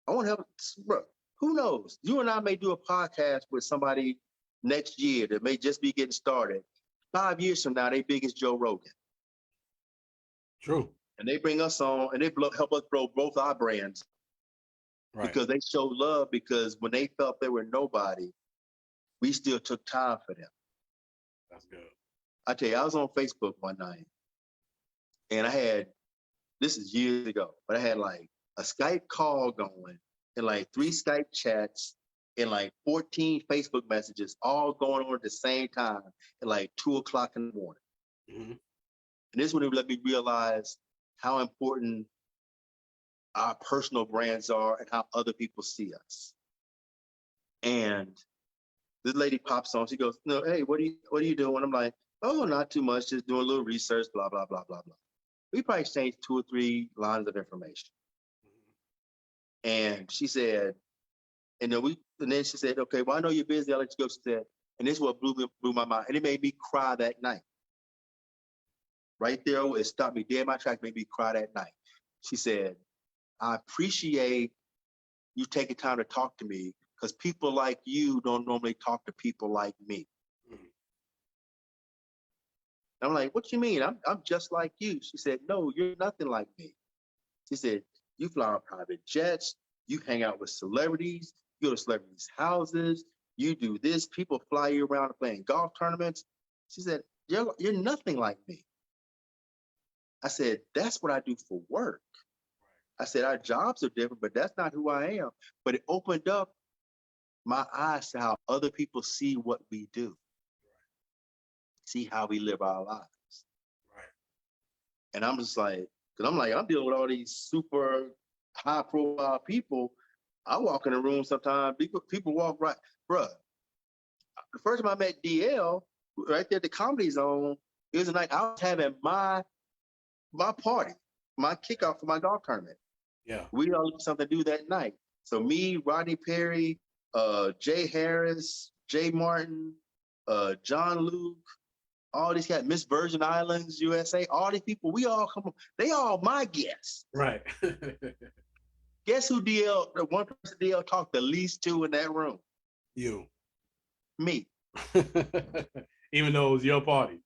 I want to help. Bro, who knows? You and I may do a podcast with somebody next year that may just be getting started. 5 years from now, they big as Joe Rogan. True. And they bring us on, and they help us grow both our brands. Right. Because they show love, because when they felt they were nobody, we still took time for them. That's good. I tell you, I was on Facebook one night, and I had, this is years ago, but I had like a Skype call going, and like 3 Skype chats, and like 14 Facebook messages, all going on at the same time at like 2 o'clock in the morning. Mm-hmm. And this one would let me realize how important our personal brands are and how other people see us. And this lady pops on, she goes, no, hey, what are you doing? I'm like, oh, not too much, just doing a little research, blah, blah, blah, blah, blah. We probably exchanged 2 or 3 lines of information. Mm-hmm. And she said, and then she said, okay, well, I know you're busy, I'll let you go. She said, and this is what blew my mind. And it made me cry that night. Right there, it stopped me dead in my tracks, made me cry that night. She said, I appreciate you taking time to talk to me, because people like you don't normally talk to people like me. Mm-hmm. I'm like, what you mean? I'm just like you. She said, no, you're nothing like me. She said, you fly on private jets, you hang out with celebrities, you go to celebrities' houses, you do this, people fly you around playing golf tournaments. She said, you're nothing like me. I said, that's what I do for work. I said, our jobs are different, but that's not who I am. But it opened up my eyes to how other people see what we do, see how we live our lives. Right. And I'm just like, because I'm dealing with all these super high profile people. I walk in a room sometimes, people walk right, bruh. The first time I met DL, right there at the Comedy Zone, it was the night I was having my party, my kickoff for my golf tournament. Yeah. We all looked something to do that night. So me, Rodney Perry, Jay Harris, Jay Martin, John Luke, all these guys, Miss Virgin Islands, USA, all these people, we all come, they all my guests. Right. Guess who the one person DL talked the least to in that room? You. Me. Even though it was your party.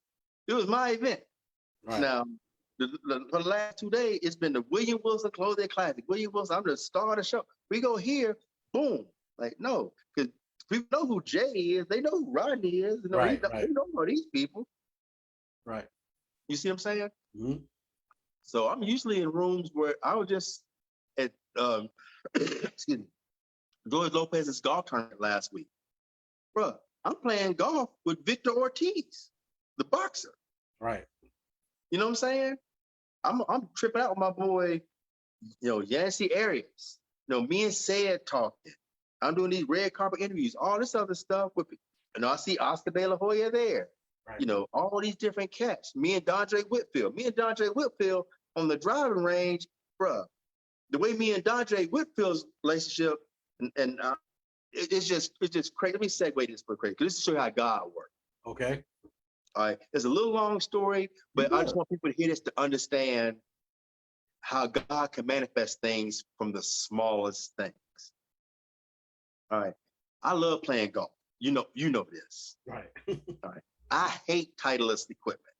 It was my event. Right. Now, for the last 2 days, it's been the William Wilson Clothing Classic. William Wilson, I'm the star of the show. We go here, boom. Like, no, because people know who Jay is. They know who Rodney is. You know, right. They don't know these people. Right. You see what I'm saying? Mm-hmm. So I'm usually in rooms where I was just at, excuse me, George Lopez's golf tournament last week. Bruh, I'm playing golf with Victor Ortiz, the boxer. Right. You know what I'm saying? I'm tripping out with my boy, Yancey Arias. Me and Sayed talking. I'm doing these red carpet interviews, all this other stuff with, I see Oscar De La Hoya there. Right. All these different cats. Me and Dondre Whitfield on the driving range, bruh. The way me and Dondre Whitfield's relationship, and it's just crazy. Let me segue this for crazy, because this is to show you how God works. Okay. All right. It's a little long story, but I just want people to hear this to understand how God can manifest things from the smallest things. All right. I love playing golf. You know this. Right. All right. I hate Titleist equipment.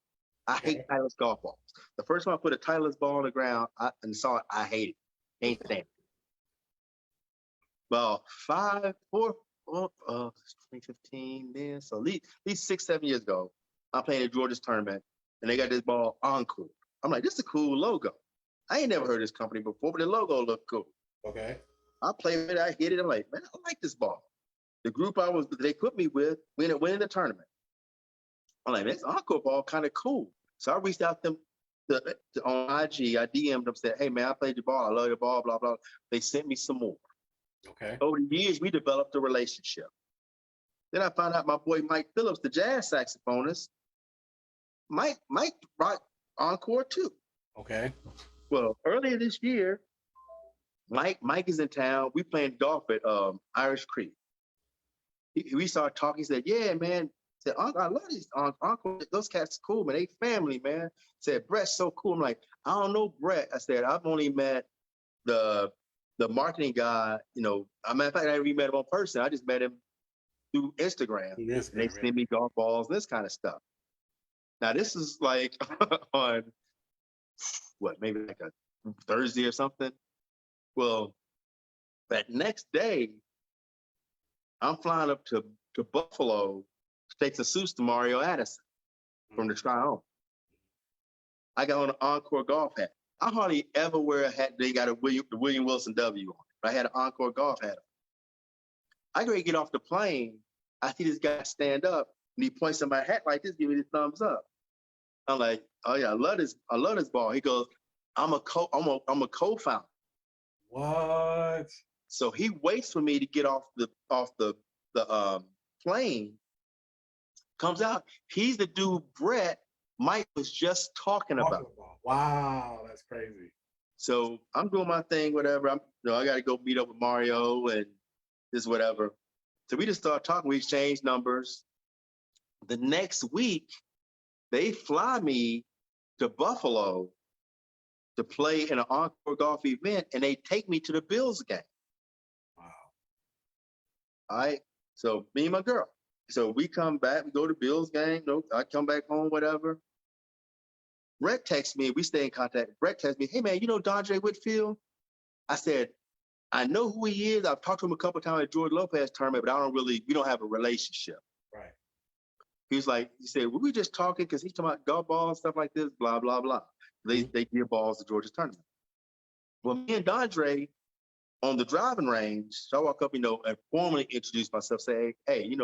I hate Titleist golf balls. The first time I put a Titleist ball on the ground and saw it, I hate it. Ain't stand it. Well, 2015, then, so at least 6-7 years ago, I'm playing at Georgia's tournament, and they got this ball Encore. I'm like, this is a cool logo. I ain't never heard of this company before, but the logo looked cool. Okay. I play with it, I hit it, I'm like, man, I like this ball. The group they put me with, we ended up winning the tournament. I'm like, this encore ball kind of cool. So I reached out to them on IG. I DM'd them, said, hey man, I played your ball. I love your ball, blah, blah. They sent me some more. Okay. Over the years, we developed a relationship. Then I found out my boy Mike Phillips, the jazz saxophonist, Mike rock encore too. Okay. Well, earlier this year, Mike is in town. We playing golf at Irish Creek. We started talking. He said, yeah, man. Said, I love these uncle. Those cats are cool, man. They family, man. Said, Brett's so cool. I'm like, I don't know Brett. I said, I've only met the marketing guy. You know, a matter of fact, I never even met him in person. I just met him through Instagram. And they send me golf balls and this kind of stuff. Now, this is like on maybe like a Thursday or something. Well, that next day, I'm flying up to Buffalo to take the suits to Mario Addison from the Tri-Home. I got on an Encore golf hat. I hardly ever wear a hat they got the William Wilson W on it. I had an Encore golf hat on. I go to get off the plane. I see this guy stand up and he points at my hat like this, give me the thumbs up. I'm like, oh yeah, I love this ball. He goes, I'm a co-founder. What? So he waits for me to get off the plane. Comes out, he's the dude Brett Mike was just talking about. Wow, that's crazy. So I'm doing my thing, whatever. I got to go meet up with Mario and this whatever. So we just started talking. We exchanged numbers. The next week, they fly me to Buffalo to play in an encore golf event, and they take me to the Bills game. Wow. All right. So me and my girl. So we come back, we go to Bills game. I come back home, whatever. Brett texts me, we stay in contact. Brett texts me, hey man, you know Dondre Whitfield? I said, I know who he is. I've talked to him a couple of times at George Lopez tournament, but we don't have a relationship. Right. He said, were we just talking? Because he's talking about golf balls, stuff like this, blah, blah, blah. They give balls to George's tournament. Well, me and Dondre on the driving range, so I walk up, and formally introduce myself, say, hey,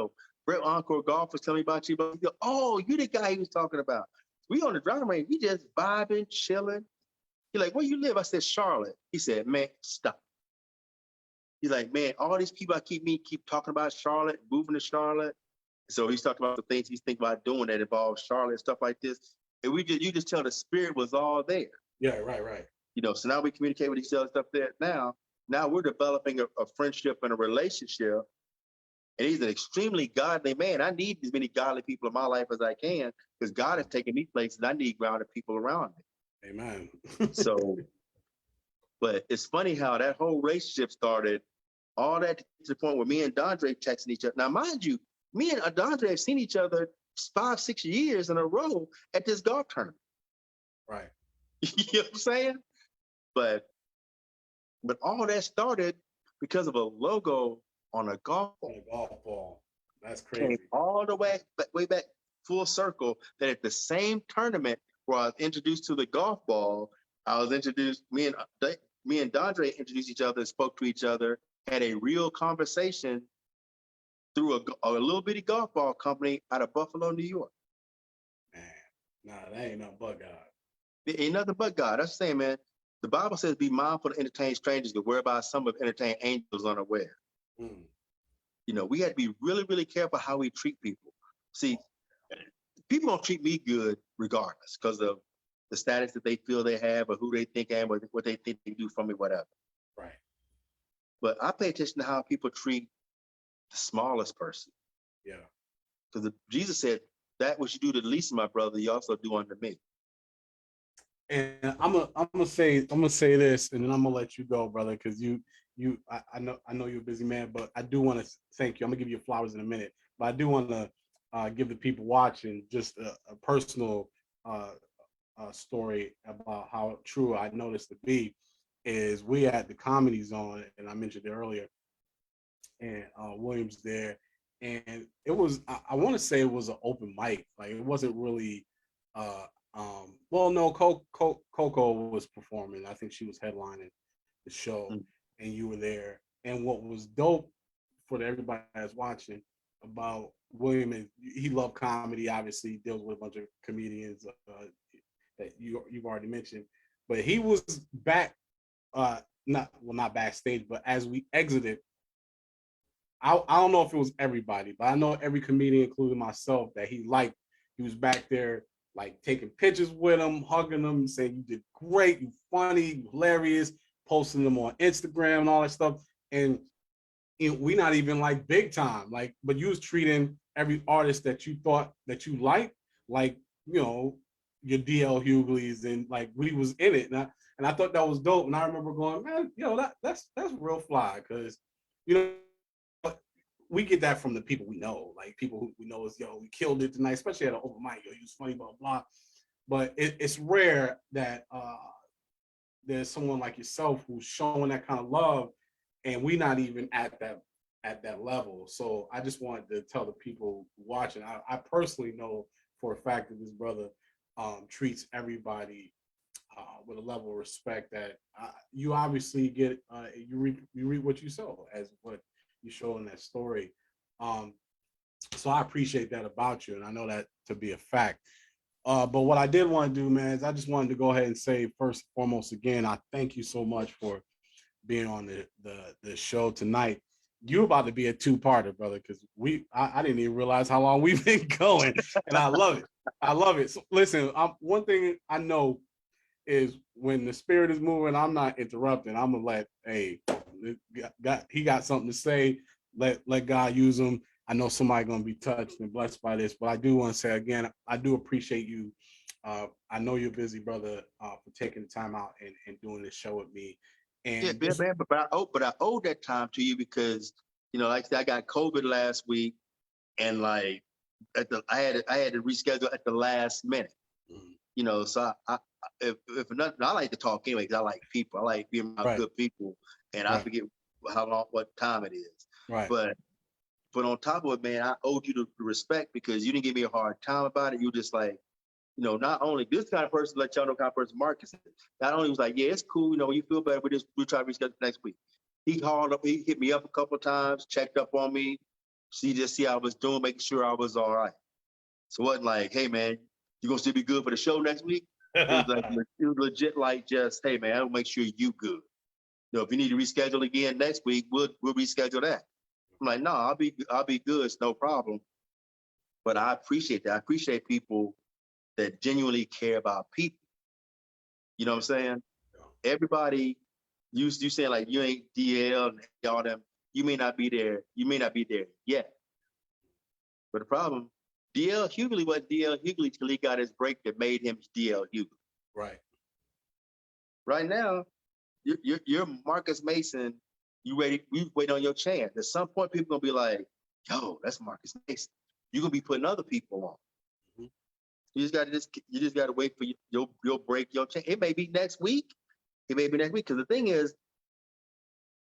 Brett Encore Golf was telling me about you. But he goes, oh, you the guy he was talking about. We on the driving range, we just vibing, chilling. He's like, where you live? I said, Charlotte. He said, man, stop. He's like, man, all these people I keep talking about Charlotte, moving to Charlotte. So he's talking about the things he's thinking about doing that involve Charlotte, stuff like this. And you just tell the spirit was all there. Yeah, right. So now we communicate with each other, stuff there. Now we're developing a friendship and a relationship. And he's an extremely godly man. I need as many godly people in my life as I can because God has taken me places. I need grounded people around me. Amen. So, but it's funny how that whole relationship started, all that to the point where me and Dondre texting each other. Now, mind you, me and Dondre have seen each other 5-6 years in a row at this golf tournament. Right. You know what I'm saying? But all that started because of a logo on a golf ball. On a golf ball. That's crazy. Came all the way back full circle that at the same tournament where I was introduced to the golf ball, I was introduced, me and Dondre introduced each other, spoke to each other, had a real conversation through a little bitty golf ball company out of Buffalo, New York. Man, nah, that ain't nothing but God. It ain't nothing but God. That's saying, man, the Bible says be mindful to entertain strangers, but whereby some have entertained angels unaware. We had to be really, really careful how we treat people. See, people don't treat me good regardless because of the status that they feel they have or who they think I am or what they think they do for me, whatever. Right. But I pay attention to how people treat the smallest person. Yeah. Because Jesus said, that what you do to the least of my brother, you also do unto me. And I'm gonna say this, and then I'm gonna let you go, brother, because I know you're a busy man, but I do want to thank you. I'm gonna give you flowers in a minute, but I do want to give the people watching just a personal story about how true I noticed to be. Is we at the Comedy Zone, and I mentioned it earlier, and Williams there, and it was I want to say it was an open mic, like it wasn't really. Well, no, Coco was performing. I think she was headlining the show, and you were there. And what was dope for everybody that's watching about William. And he loved comedy. Obviously, he deals with a bunch of comedians that you've already mentioned. But he was back, not backstage, but as we exited, I don't know if it was everybody, but I know every comedian, including myself, that he liked. He was back there, like taking pictures with him, hugging him, saying you did great, you funny, you hilarious, posting them on Instagram and all that stuff. And we not even like big time, like, but you was treating every artist that you thought that you liked, like, you know, your DL Hughley's, and like we was in it. And I thought that was dope. And I remember going, man, you know, that's real fly, because you know we get that from the people we know, like people who we know is, yo, we killed it tonight, especially at an open mic, yo, he was funny, blah blah. But it's rare that there's someone like yourself who's showing that kind of love, and we not even at that level. So I just wanted to tell the people watching, I personally know for a fact that this brother treats everybody with a level of respect that you obviously get. You reap what you sow, as what you show in that story. So I appreciate that about you, and I know that to be a fact. But what I did want to do, man, is I just wanted to go ahead and say, first and foremost, again, I thank you so much for being on the show tonight. You about to be a two-parter, brother, because I didn't even realize how long we've been going, and I love it. I love it. So listen, one thing I know is when the spirit is moving, I'm not interrupting. I'm gonna let, hey, he got something to say. Let God use him. I know somebody gonna be touched and blessed by this, but I do want to say again, I do appreciate you. I know you're busy, brother, for taking the time out and doing this show with me. And Yeah, man, but I owe that time to you because, you know, like I said, I got COVID last week, and like I had to reschedule at the last minute. You know, so if nothing, I like to talk anyway because I like people. I like being around right, good people, and I forget what time it is. right, But on top of it, man, I owed you the respect because you didn't give me a hard time about it. You just like, you know, not only this kind of person, let y'all know kind of person Marcus is. Not only was like, yeah, it's cool, you know, you feel better with this, we'll try to reschedule next week. He called up, he hit me up a couple of times, checked up on me, see how I was doing, making sure I was all right. So it wasn't like, hey man, you gonna still be good for the show next week? It was like it was legit like just, hey man, I'll make sure you good. You know, if you need to reschedule again next week, we'll reschedule that. I'm like, no, I'll be good, it's no problem. But I appreciate that. I appreciate people that genuinely care about people. You know what I'm saying? Everybody, you saying like you ain't DL and all them. You may not be there. You may not be there yet. But the problem, DL Hughley wasn't DL Hughley till he got his break that made him DL Hughley. right. Right now, you're Marcus Mason. You ready? We wait on your chance. At some point, people gonna be like, "Yo, that's Marcus Mason." You're gonna be putting other people on. Mhm. You just gotta wait for your break, your chance. It may be next week. It may be next week. Because the thing is,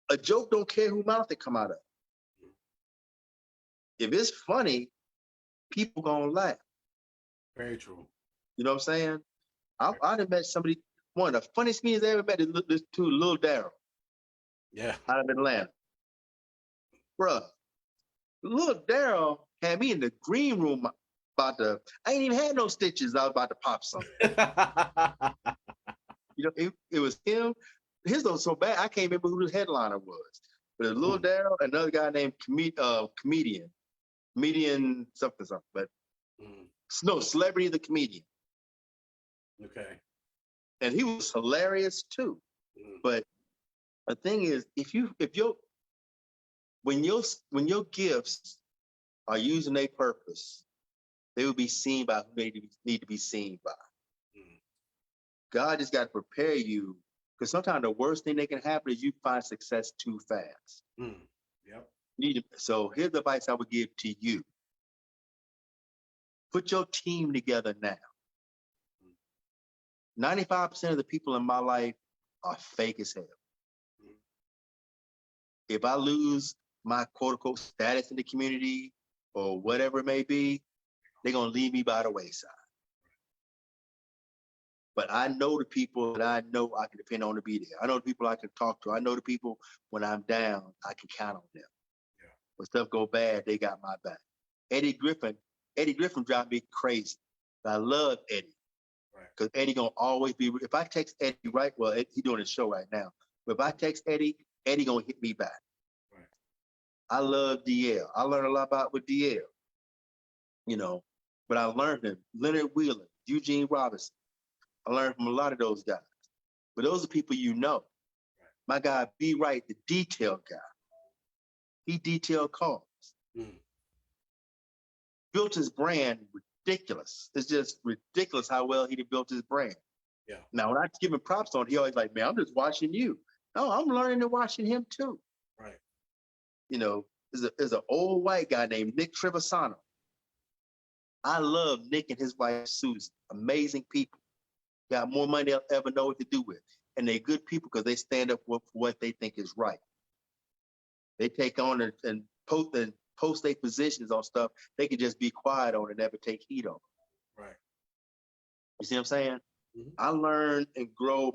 a joke don't care who mouth it come out of. If it's funny, people gonna laugh. Very true. You know what I'm saying? I'd have met somebody. One of the funniest comedians I ever met is this to Lil Daryl Yeah. out of Atlanta. Bruh, Lil Daryl had me in the green room I ain't even had no stitches. I was about to pop something. You know, it was him. His was so bad, I can't remember who the headliner was. But it was Lil Daryl, another guy named comedian something. But no, Celebrity the Comedian. Okay. And he was hilarious too. But the thing is, when your gifts are using their purpose, they will be seen by who they need to be seen by. God just got to prepare you, because sometimes the worst thing that can happen is you find success too fast. Yep. So here's the advice I would give to you. Put your team together now. 95% of the people in my life are fake as hell. If I lose my quote unquote status in the community or whatever it may be, they're going to leave me by the wayside. But I know the people that I know I can depend on to be there. I know the people I can talk to. I know the people when I'm down, I can count on them. When stuff go bad, they got my back. Eddie Griffin drives me crazy. But I love Eddie. Right. Because Eddie gonna always be. If I text Eddie, right? Well, he's doing a show right now. But if I text Eddie, Eddie gonna hit me back. Right. I love DL. I learned a lot about with DL. You know, but I learned him. Leonard Wheeler, Eugene Robinson. I learned from a lot of those guys. But those are people you know. Right. My guy, B. Wright, the detail guy. He detailed cars. Built his brand ridiculous. It's just ridiculous how well he built his brand. Yeah. Now, when I give him props on, he always like, man, I'm just watching you. No, I'm learning and watching him too. Right. You know, there's an old white guy named Nick Trevisano. I love Nick and his wife, Susan. Amazing people. Got more money they'll ever know what to do with. And they're good people because they stand up for what they think is right. They take on and post their positions on stuff they can just be quiet on and never take heat on. Right. You see what I'm saying? Mm-hmm. I learn and grow.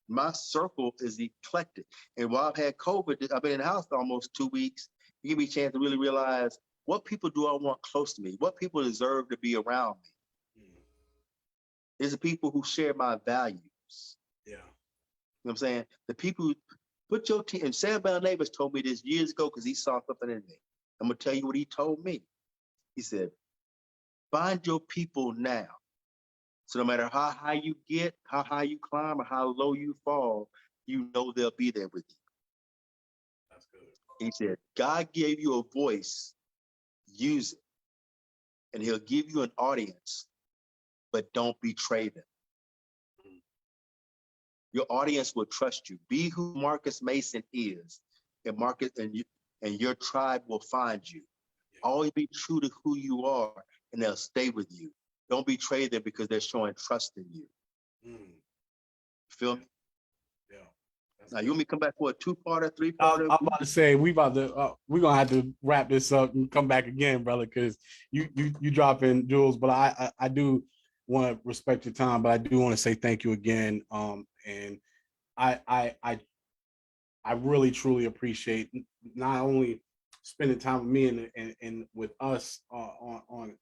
My circle is eclectic. And while I've had COVID, I've been in the house for almost 2 weeks. You give me a chance to really realize what people do I want close to me? What people deserve to be around me? Mm-hmm. Is the people who share my values. Yeah. You know what I'm saying? The people who put your team, and Sam Bell Neighbors told me this years ago because he saw something in me. I'm going to tell you what he told me. He said, find your people now. So no matter how high you get, how high you climb, or how low you fall, you know they'll be there with you. That's good. He said, God gave you a voice, use it. And he'll give you an audience, but don't betray them. Mm-hmm. Your audience will trust you. Be who Marcus Mason is, and and your tribe will find you. Yeah. Always be true to who you are, and they'll stay with you. Don't betray them because they're showing trust in you. Feel me? Yeah. Now you want me to come back for a 2-parter, 3-parter? I'm about to say we're gonna have to wrap this up and come back again, brother, because you dropping jewels. But I do want to respect your time, but I do want to say thank you again. And I really truly appreciate not only spending time with me and with us on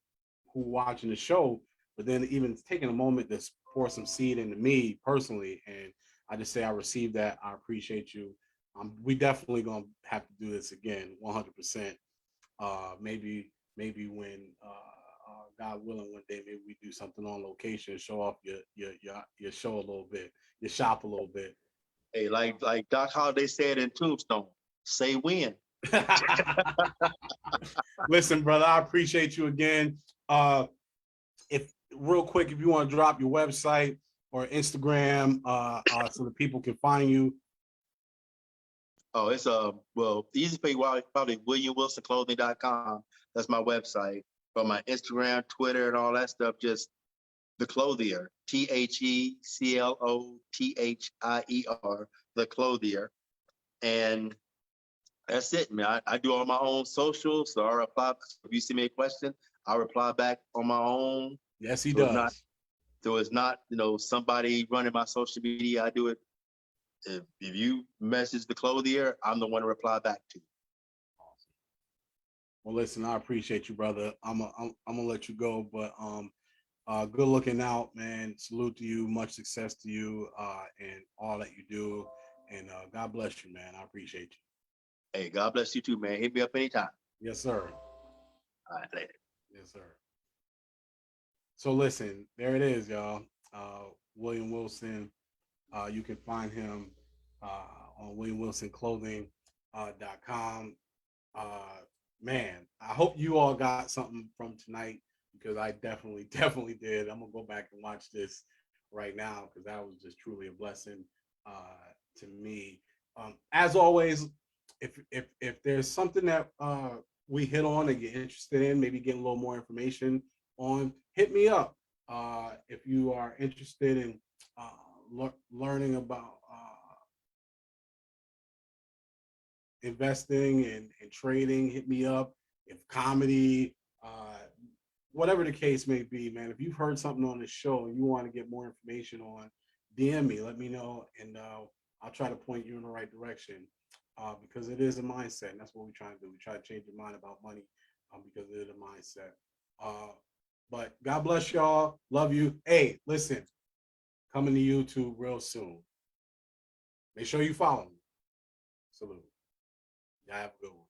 who watching the show, but then even taking a moment to pour some seed into me personally. And I just say I received that. I appreciate you. We definitely gonna have to do this again, 100%. Maybe when God willing, one day maybe we do something on location, show off your show a little bit, your shop a little bit. Hey, like Doc Holliday said in Tombstone, say when. Listen, brother, I appreciate you again. If real quick, if you want to drop your website or Instagram, so that people can find you. Oh, it's well, the easiest way probably WilliamWilsonClothing.com. That's my website. But my Instagram, Twitter, and all that stuff, just The Clothier, TheClothier, The Clothier. And that's it, man. I do all my own socials, so I reply. If you send me a question, I reply back on my own. Yes, he does. So it's not, somebody running my social media. I do it. If you message The Clothier, I'm the one to reply back to. Awesome. Well, listen, I appreciate you, brother. I'm gonna let you go, but good looking out, man. Salute to you, much success to you, and all that you do. And God bless you, man. I appreciate you. Hey, God bless you too, man. Hit me up anytime. Yes, sir. All right, later. Yes, sir. So listen, there it is, y'all. William Wilson. You can find him on WilliamWilsonClothing.com. Man, I hope you all got something from tonight, because I definitely did. I'm gonna go back and watch this right now, because that was just truly a blessing to me. As always, if there's something that we hit on that you're interested in, maybe getting a little more information on, hit me up. If you are interested in learning about investing and trading, hit me up. If comedy, whatever the case may be, man, if you've heard something on this show and you want to get more information on, DM me, let me know, and I'll try to point you in the right direction. because it is a mindset, and that's what we try to do. We try to change your mind about money because it is a mindset. But God bless y'all. Love you. Hey, listen, coming to YouTube real soon. Make sure you follow me. Salute. Y'all have a good one.